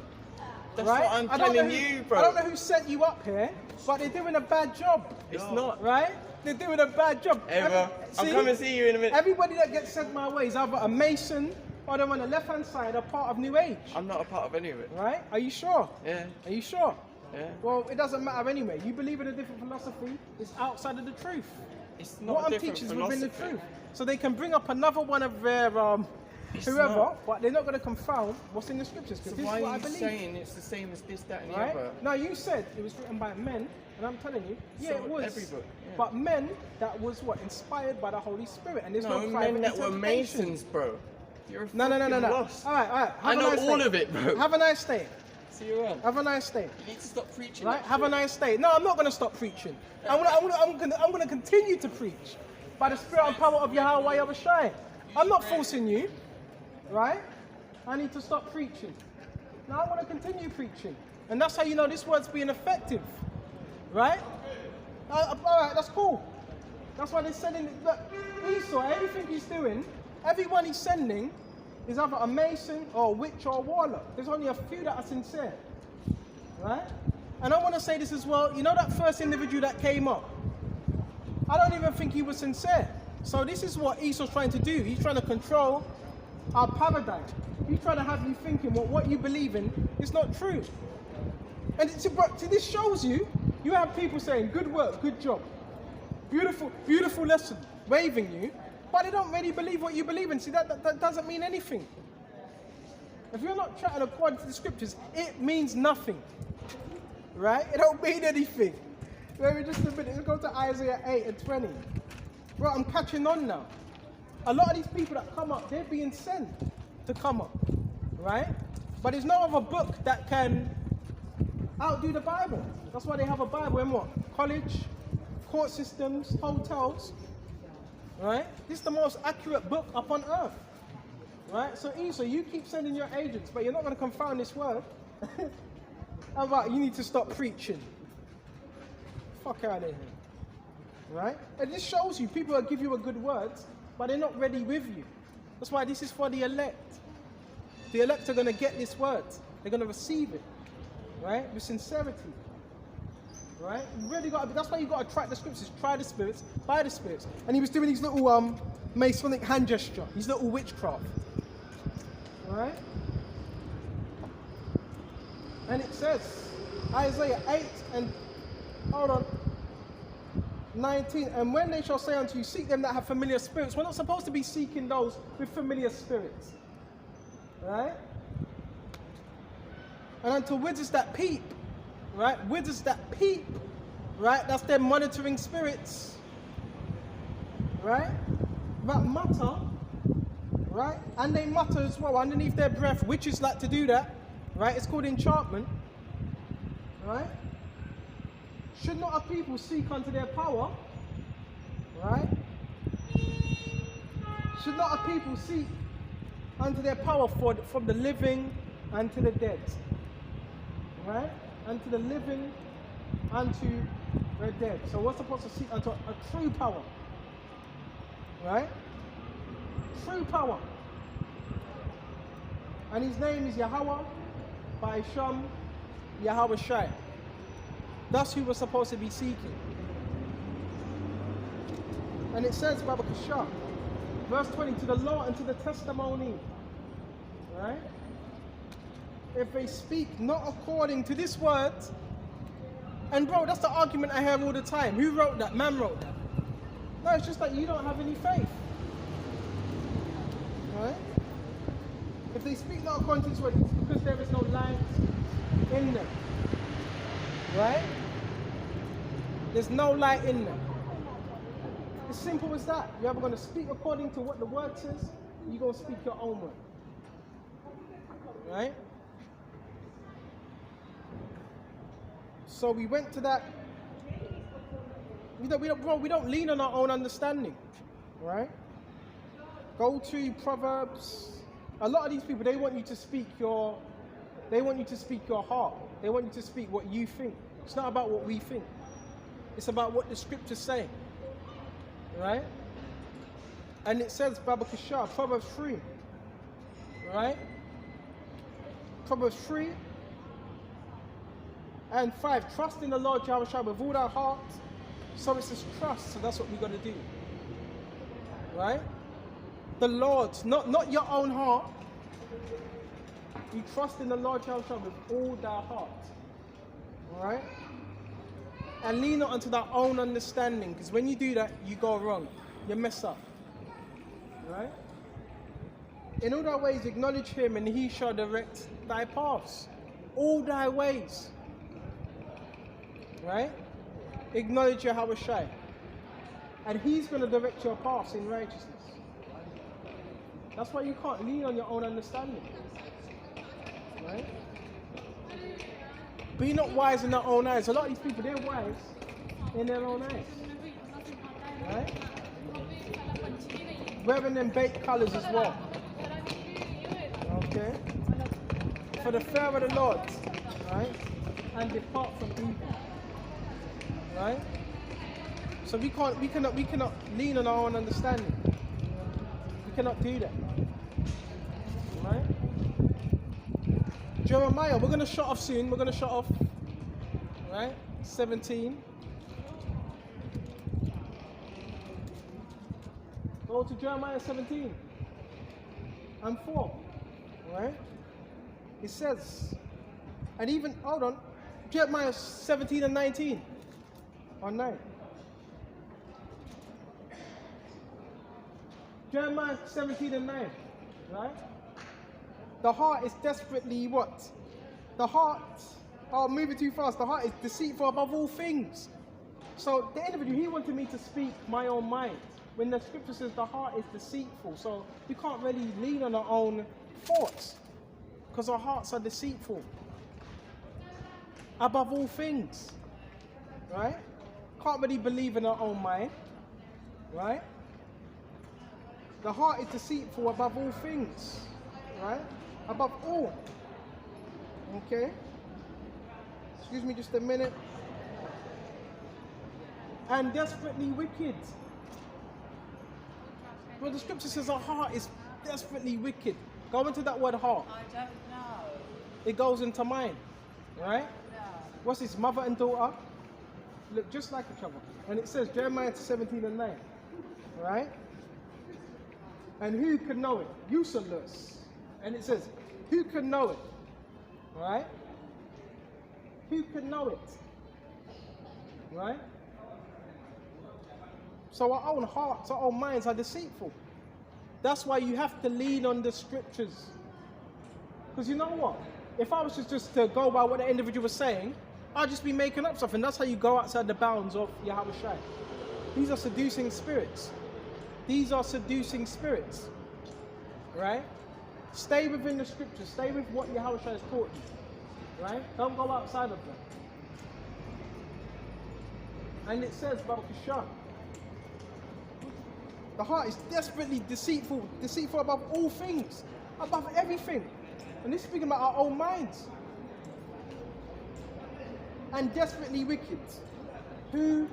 That's right? what I'm I don't know telling who- you, bro. I don't know who sent you up here, but they're doing a bad job. It's not. Right? They're doing a bad job. Ever. I'm coming to see you in a minute. Everybody that gets sent my way is either a Mason or they're on the left hand side are part of New Age. I'm not a part of any of it. Right? Are you sure? Yeah. Are you sure? Yeah. Well, it doesn't matter anyway. You believe in a different philosophy, it's outside of the truth. It's not What a I'm different teaching is philosophy. within the truth. So they can bring up another one of their whoever, not. but they're not going to confound what's in the scriptures. So Because this why is what are I you believe. saying it's the same as this, that, and the Right? other? Now you said it was written by men, and I'm telling you, yeah, So it was. every book, yeah. But men that was what inspired by the Holy Spirit, and there's No, no private men that were interpretation. Masons, bro. You're a No. fucking lost. All right. Have I a know nice all day. of it, bro. Have a nice day. See you around. Have a nice day. You need to stop preaching. Right? that Have a shit. nice day. No, I'm not going to stop preaching. I'm going to continue to preach by the spirit and power of Yahawah Wa Yahawashi. I'm not forcing you. Right? I need to stop preaching. Now I want to continue preaching. And that's how you know this word's being effective. Right? All right, that's cool. That's why they're sending. Look, Esau, everything he's doing, everyone he's sending is either a Mason or a witch or a warlock. There's only a few that are sincere. Right? And I want to say this as well. You know that first individual that came up? I don't even think he was sincere. So this is what Esau's trying to do. He's trying to control our paradigm. He's trying to have you thinking what you believe in is not true. And this shows you have people saying, good work, good job. Beautiful lesson, waving you, but they don't really believe what you believe in. See, that doesn't mean anything. If you're not chatting according to the scriptures, it means nothing. Right? It don't mean anything. Wait just a minute. Let's go to Isaiah 8 and 20. Bro, I'm catching on now. A lot of these people that come up, they're being sent to come up. Right? But there's no other book that can outdo the Bible. That's why they have a Bible in what? College, court systems, hotels. Right? This is the most accurate book upon earth. Right? So Esau, you keep sending your agents, but you're not going to confound this word. How about you need to stop preaching? Fuck out of here. Right? And this shows you people that give you a good word, but they're not ready with you. That's why this is for the elect. The elect are going to get this word. They're going to receive it. Right? With sincerity. Right? You really got to, that's why you got to track the scriptures, try the spirits, by the spirits. And he was doing these little Masonic hand gesture, his little witchcraft. Right? And it says, Isaiah 8 and, hold on, 19. And when they shall say unto you, seek them that have familiar spirits. We're not supposed to be seeking those with familiar spirits. Right? And unto wizards that peep. Right? Wizards that peep. Right? That's their monitoring spirits. Right? That mutter. Right? And they mutter as well underneath their breath. Witches like to do that. Right? It's called enchantment. Right? Should not a people seek unto their power? Right? Should not a people seek unto their power from the living unto the dead? Right? Unto the living unto the dead. So we're supposed to seek unto a true power. Right? True power. And his name is Yahawah Wa Yahawashi. That's who we're supposed to be seeking. And it says, Babakashah, verse 20, to the law and to the testimony. Right? If they speak not according to this word, and bro, that's the argument I hear all the time. Who wrote that? Man wrote that. No, it's just that you don't have any faith. Right? If they speak not according to this word, it's because there is no light in them. Right? There's no light in them. It's simple as that. You're either going to speak according to what the word says, or you're going to speak your own word. Right? So we went to that. We don't lean on our own understanding. Right? Go to Proverbs. A lot of these people, they want you to speak your heart. They want you to speak what you think. It's not about what we think. It's about what the scriptures say. Right? And it says, Babakashah, Proverbs 3. Right? Proverbs 3 and 5. Trust in the Lord Yahawah with all thy heart. So it says trust, so that's what we got to do. Right? The Lord, not your own heart. You trust in the Lord Yahawah with all thy heart. Alright? And lean not unto thy own understanding, because when you do that, you go wrong. You mess up. Right? In all thy ways acknowledge him, and he shall direct thy paths. All thy ways. Right? Acknowledge Yahawah, and he's going to direct your paths in righteousness. That's why you can't lean on your own understanding. Right? Be not wise in their own eyes. A lot of these people, they're wise in their own eyes. Right? Wearing them baked colours as well. Okay? For the fear of the Lord. Right? And depart from evil. Right? So we cannot lean on our own understanding. We cannot do that. Right? Jeremiah, we're going to shut off soon. We're going to shut off. Right? 17. Go to Jeremiah 17 and 4. Right? It says, and even, hold on, Jeremiah 17 and 19. Or 9. Jeremiah 17 and 9. Right? The heart is desperately what? The heart, oh, moving too fast. The heart is deceitful above all things. So the individual, he wanted me to speak my own mind. When the scripture says the heart is deceitful. So you can't really lean on our own thoughts. Because our hearts are deceitful. Above all things. Right? Can't really believe in our own mind. Right? The heart is deceitful above all things. Right? Above all. Okay? Excuse me just a minute. And desperately wicked. Well, the scripture says our heart is desperately wicked. Go into that word heart. I don't know. It goes into mine. Right? No. What's this? Mother and daughter? Look just like each other. And it says Jeremiah 17 and 9. Right? And who can know it? Useless. And it says, who can know it? Right? Who can know it? Right? So our own hearts, our own minds are deceitful. That's why you have to lean on the scriptures. Because you know what? If I was just to go by what the individual was saying, I'd just be making up stuff. And that's how you go outside the bounds of Yahawashi. These are seducing spirits. These are seducing spirits. Right? Stay within the scriptures. Stay with what Yahawashi has taught you. Right? Don't go outside of them. And it says, Barakashah, the heart is desperately deceitful above all things, above everything. And this is speaking about our own minds. And desperately wicked. Who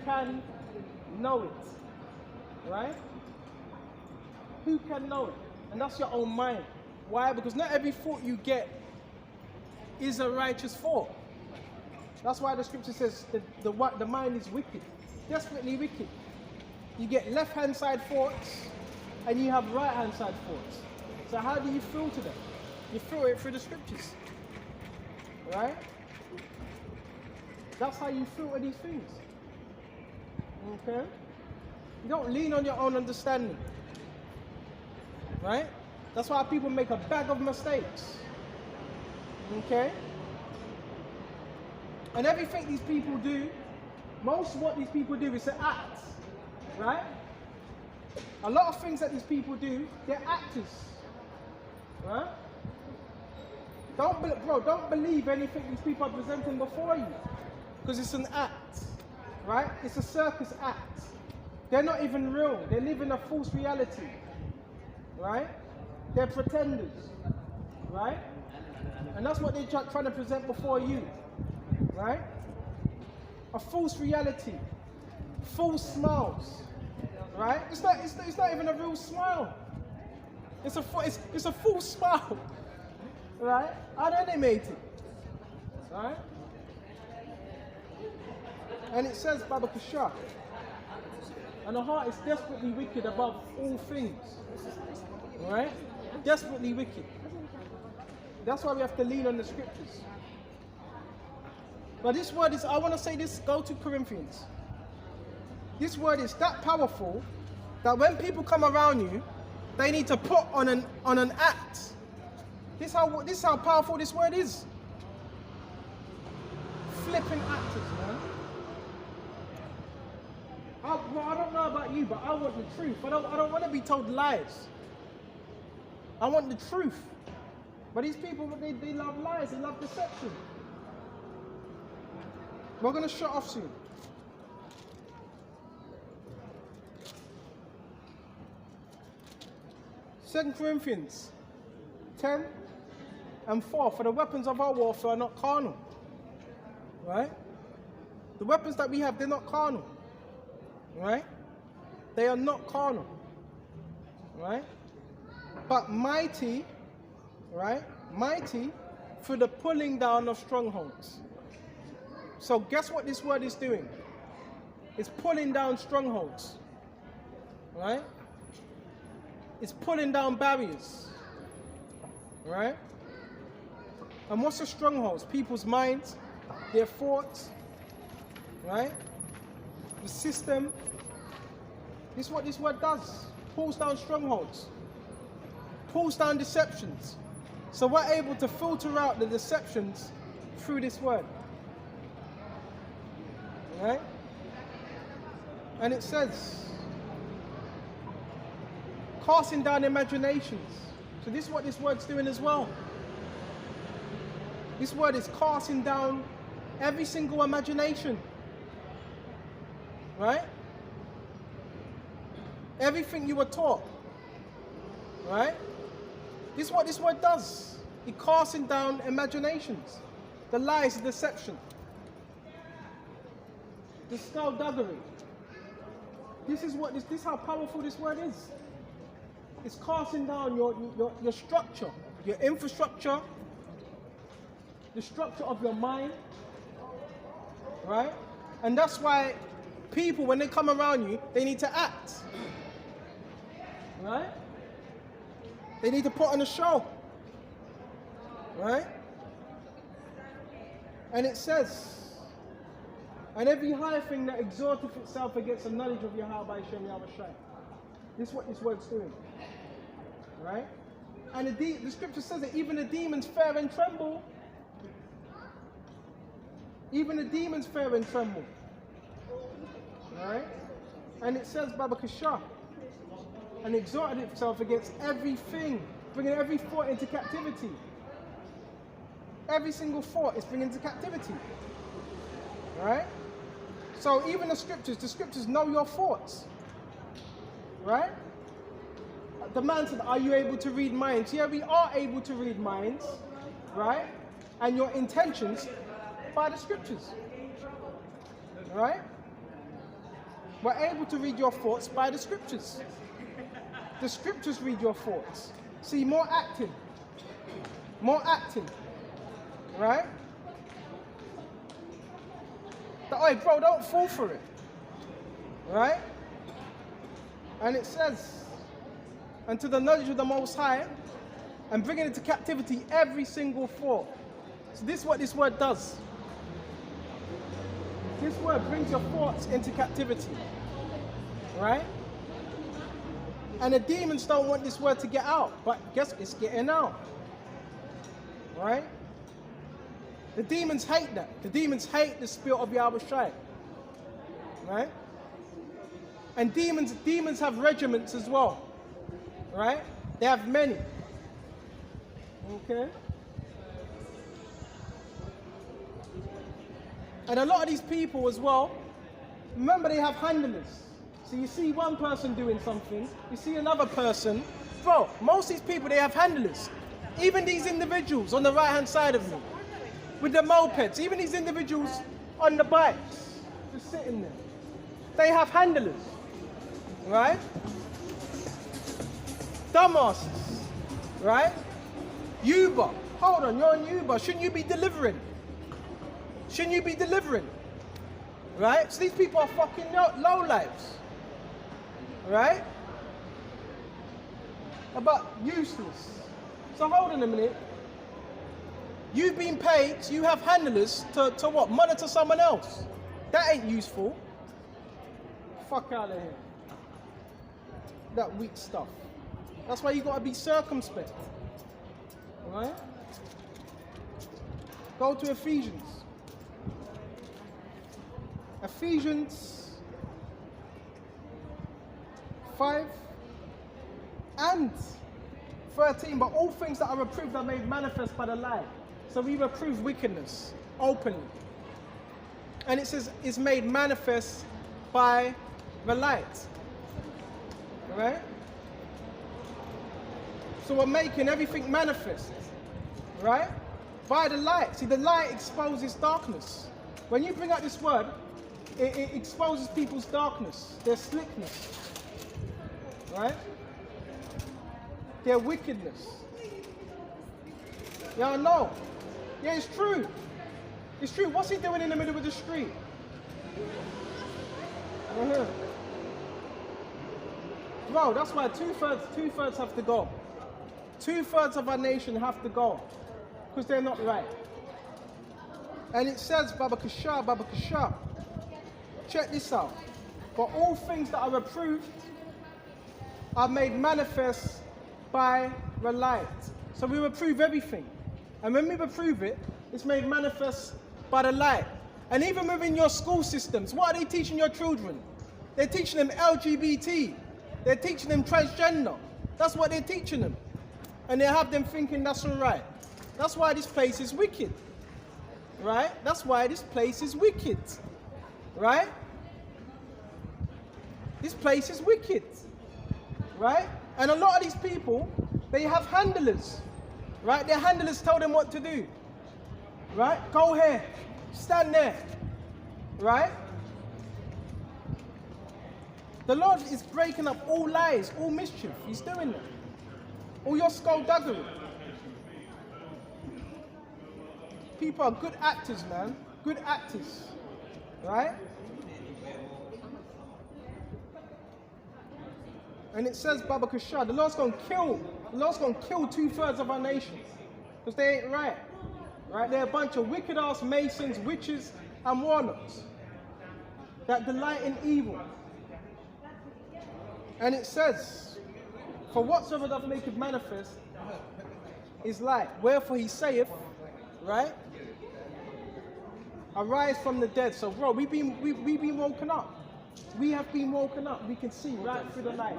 can know it? Right? Who can know it? And that's your own mind. Why? Because not every thought you get is a righteous thought. That's why the scripture says the mind is wicked. Desperately wicked. You get left-hand side thoughts and you have right-hand side thoughts. So how do you filter them? You filter it through the scriptures. Right? That's how you filter these things. Okay? You don't lean on your own understanding. Right? That's why people make a bag of mistakes. Okay? And everything these people do, most of what these people do is an act. Right? A lot of things that these people do, they're actors. Right? Don't believe anything these people are presenting before you. Because it's an act. Right? It's a circus act. They're not even real. They live in a false reality. Right? They're pretenders. Right? And that's what they're trying to present before you. Right? A false reality. False smiles. Right? It's not even a real smile. It's a false smile. Right? Unanimated. Right? And it says, Babakashah, and the heart is desperately wicked above all things. Right? Desperately wicked. That's why we have to lean on the scriptures. But this word is, I want to say this, go to Corinthians. This word is that powerful that when people come around you, they need to put on an act. This is how powerful this word is. Flipping actors, man. I don't know about you, but I want the truth. I don't want to be told lies. I want the truth. But these people, they love lies, they love deception. We're going to shut off soon. Second Corinthians 10:4. For the weapons of our warfare are not carnal. Right? The weapons that we have, they're not carnal. Right? They are not carnal. Right? But mighty, right? Mighty for the pulling down of strongholds. So guess what this word is doing? It's pulling down strongholds. Right? It's pulling down barriers. Right? And what's the strongholds? People's minds, their thoughts, right? The system. This is what this word does. Pulls down strongholds. Pulls down deceptions. So we're able to filter out the deceptions through this word. Right? And it says, casting down imaginations. So this is what this word's doing as well. This word is casting down every single imagination. Right? Everything you were taught. Right? This is what this word does. It casting down imaginations. The lies, the deception. The skullduggery. This is how powerful this word is. It's casting down your structure, your infrastructure, the structure of your mind, right? And that's why people, when they come around you, they need to act, right? They need to put on a show, right? And it says, and every high thing that exalteth itself against the knowledge of Yahawah Wa Yahawashi. This is what this word's doing. Right? And the scripture says that even the demons fear and tremble. Even the demons fear and tremble. Right? And it says, Baba Kasha, and exalted itself against everything, bringing every thought into captivity. Every single thought is bringing into captivity. Right? So even the scriptures know your thoughts. Right? The man said, are you able to read minds? Yeah, we are able to read minds. Right? And your intentions by the scriptures. Right? We're able to read your thoughts by the scriptures. The scriptures read your thoughts. See, more acting. More acting. Right? Oi, bro, don't fall for it. Right? And it says, and to the knowledge of the Most High, and bringing into captivity every single thought. So this is what this word does. This word brings your thoughts into captivity. Right? And the demons don't want this word to get out, but guess it's getting out. Right? The demons hate that. The demons hate the spirit of Yahawashi. Right? And demons have regiments as well. Right? They have many. Okay? And a lot of these people as well, remember they have handlers. So you see one person doing something, you see another person. Bro, most of these people, they have handlers. Even these individuals on the right hand side of me, with the mopeds, even these individuals on the bikes, just sitting there. They have handlers, right? Dumbasses, right? Uber, hold on, you're on Uber, shouldn't you be delivering? Shouldn't you be delivering? Right? So these people are fucking low lives, right? But useless. So hold on a minute. You've been paid, you have handlers to what? Monitor someone else. That ain't useful. Fuck out of here. That weak stuff. That's why you gotta be circumspect. Right? Go to Ephesians. Ephesians 5 and 13. But all things that are reproved are made manifest by the light. So we reprove wickedness openly. And it says it's made manifest by the light. Right? So we're making everything manifest. Right? By the light. See, the light exposes darkness. When you bring out this word, it exposes people's darkness, their slickness. Right? Their wickedness. Yeah, I know. Yeah, it's true. It's true. What's he doing in the middle of the street? Bro, that's why two-thirds have to go. 2/3 of our nation have to go. Because they're not right. And it says, Baba Kasha. Check this out. For all things that are reproved are made manifest by the light. So we reprove everything. And when we reprove it, it's made manifest by the light. And even within your school systems, what are they teaching your children? They're teaching them LGBT. They're teaching them transgender. That's what they're teaching them. And they have them thinking that's all right. That's why this place is wicked. Right? That's why this place is wicked. Right? This place is wicked. Right? And a lot of these people, they have handlers. Right? Their handlers tell them what to do. Right? Go here. Stand there. Right? The Lord is breaking up all lies, all mischief. He's doing that. All your skullduggery. People are good actors, man. Good actors. Right? And it says, Baba Kasha, the Lord's going to kill 2/3 of our nation. Because they ain't right. Right? They're a bunch of wicked ass masons, witches, and warlocks that delight in evil. And it says, for whatsoever doth make it manifest is light. Wherefore he saith, right? Arise from the dead. So bro, we've been woken up. We have been woken up. We can see right through the light.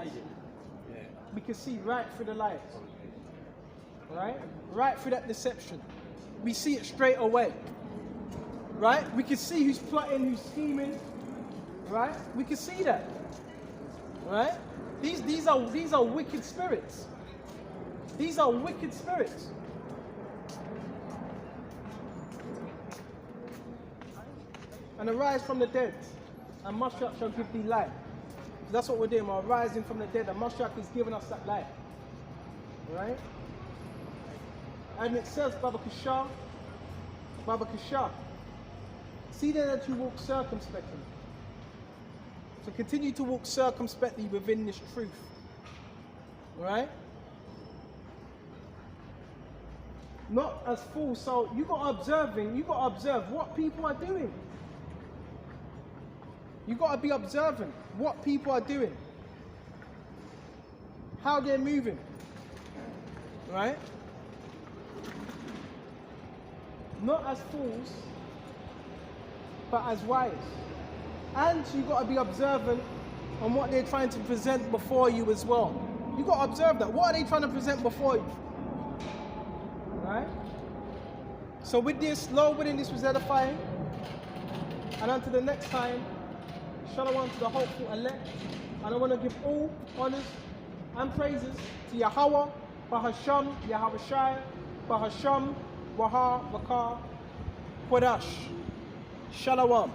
We can see right through the light. Right? Right through that deception. We see it straight away. Right? We can see who's plotting, who's scheming. Right? We can see that. Right? These are wicked spirits. These are wicked spirits. And arise from the dead, and Mashiach shall give thee light. That's what we're doing. We're rising from the dead, and Mashiach is giving us that light. Right? And it says, Baba Kishar, see then that you walk circumspectly. So continue to walk circumspectly within this truth. Right? Not as fools. So you got to observe what people are doing. You got to be observant what people are doing, how they're moving, right? Not as fools, but as wise. And you got to be observant on what they're trying to present before you as well. You got to observe that. What are they trying to present before you? Right? So with this, Lord willing, this was edifying. And until the next time, Shalom to the hopeful elect. And I want to give all honors and praises to Yahawah, Bahasham, Yahawashi, Bahasham, Waha, Wakar, Quadash. Shalom.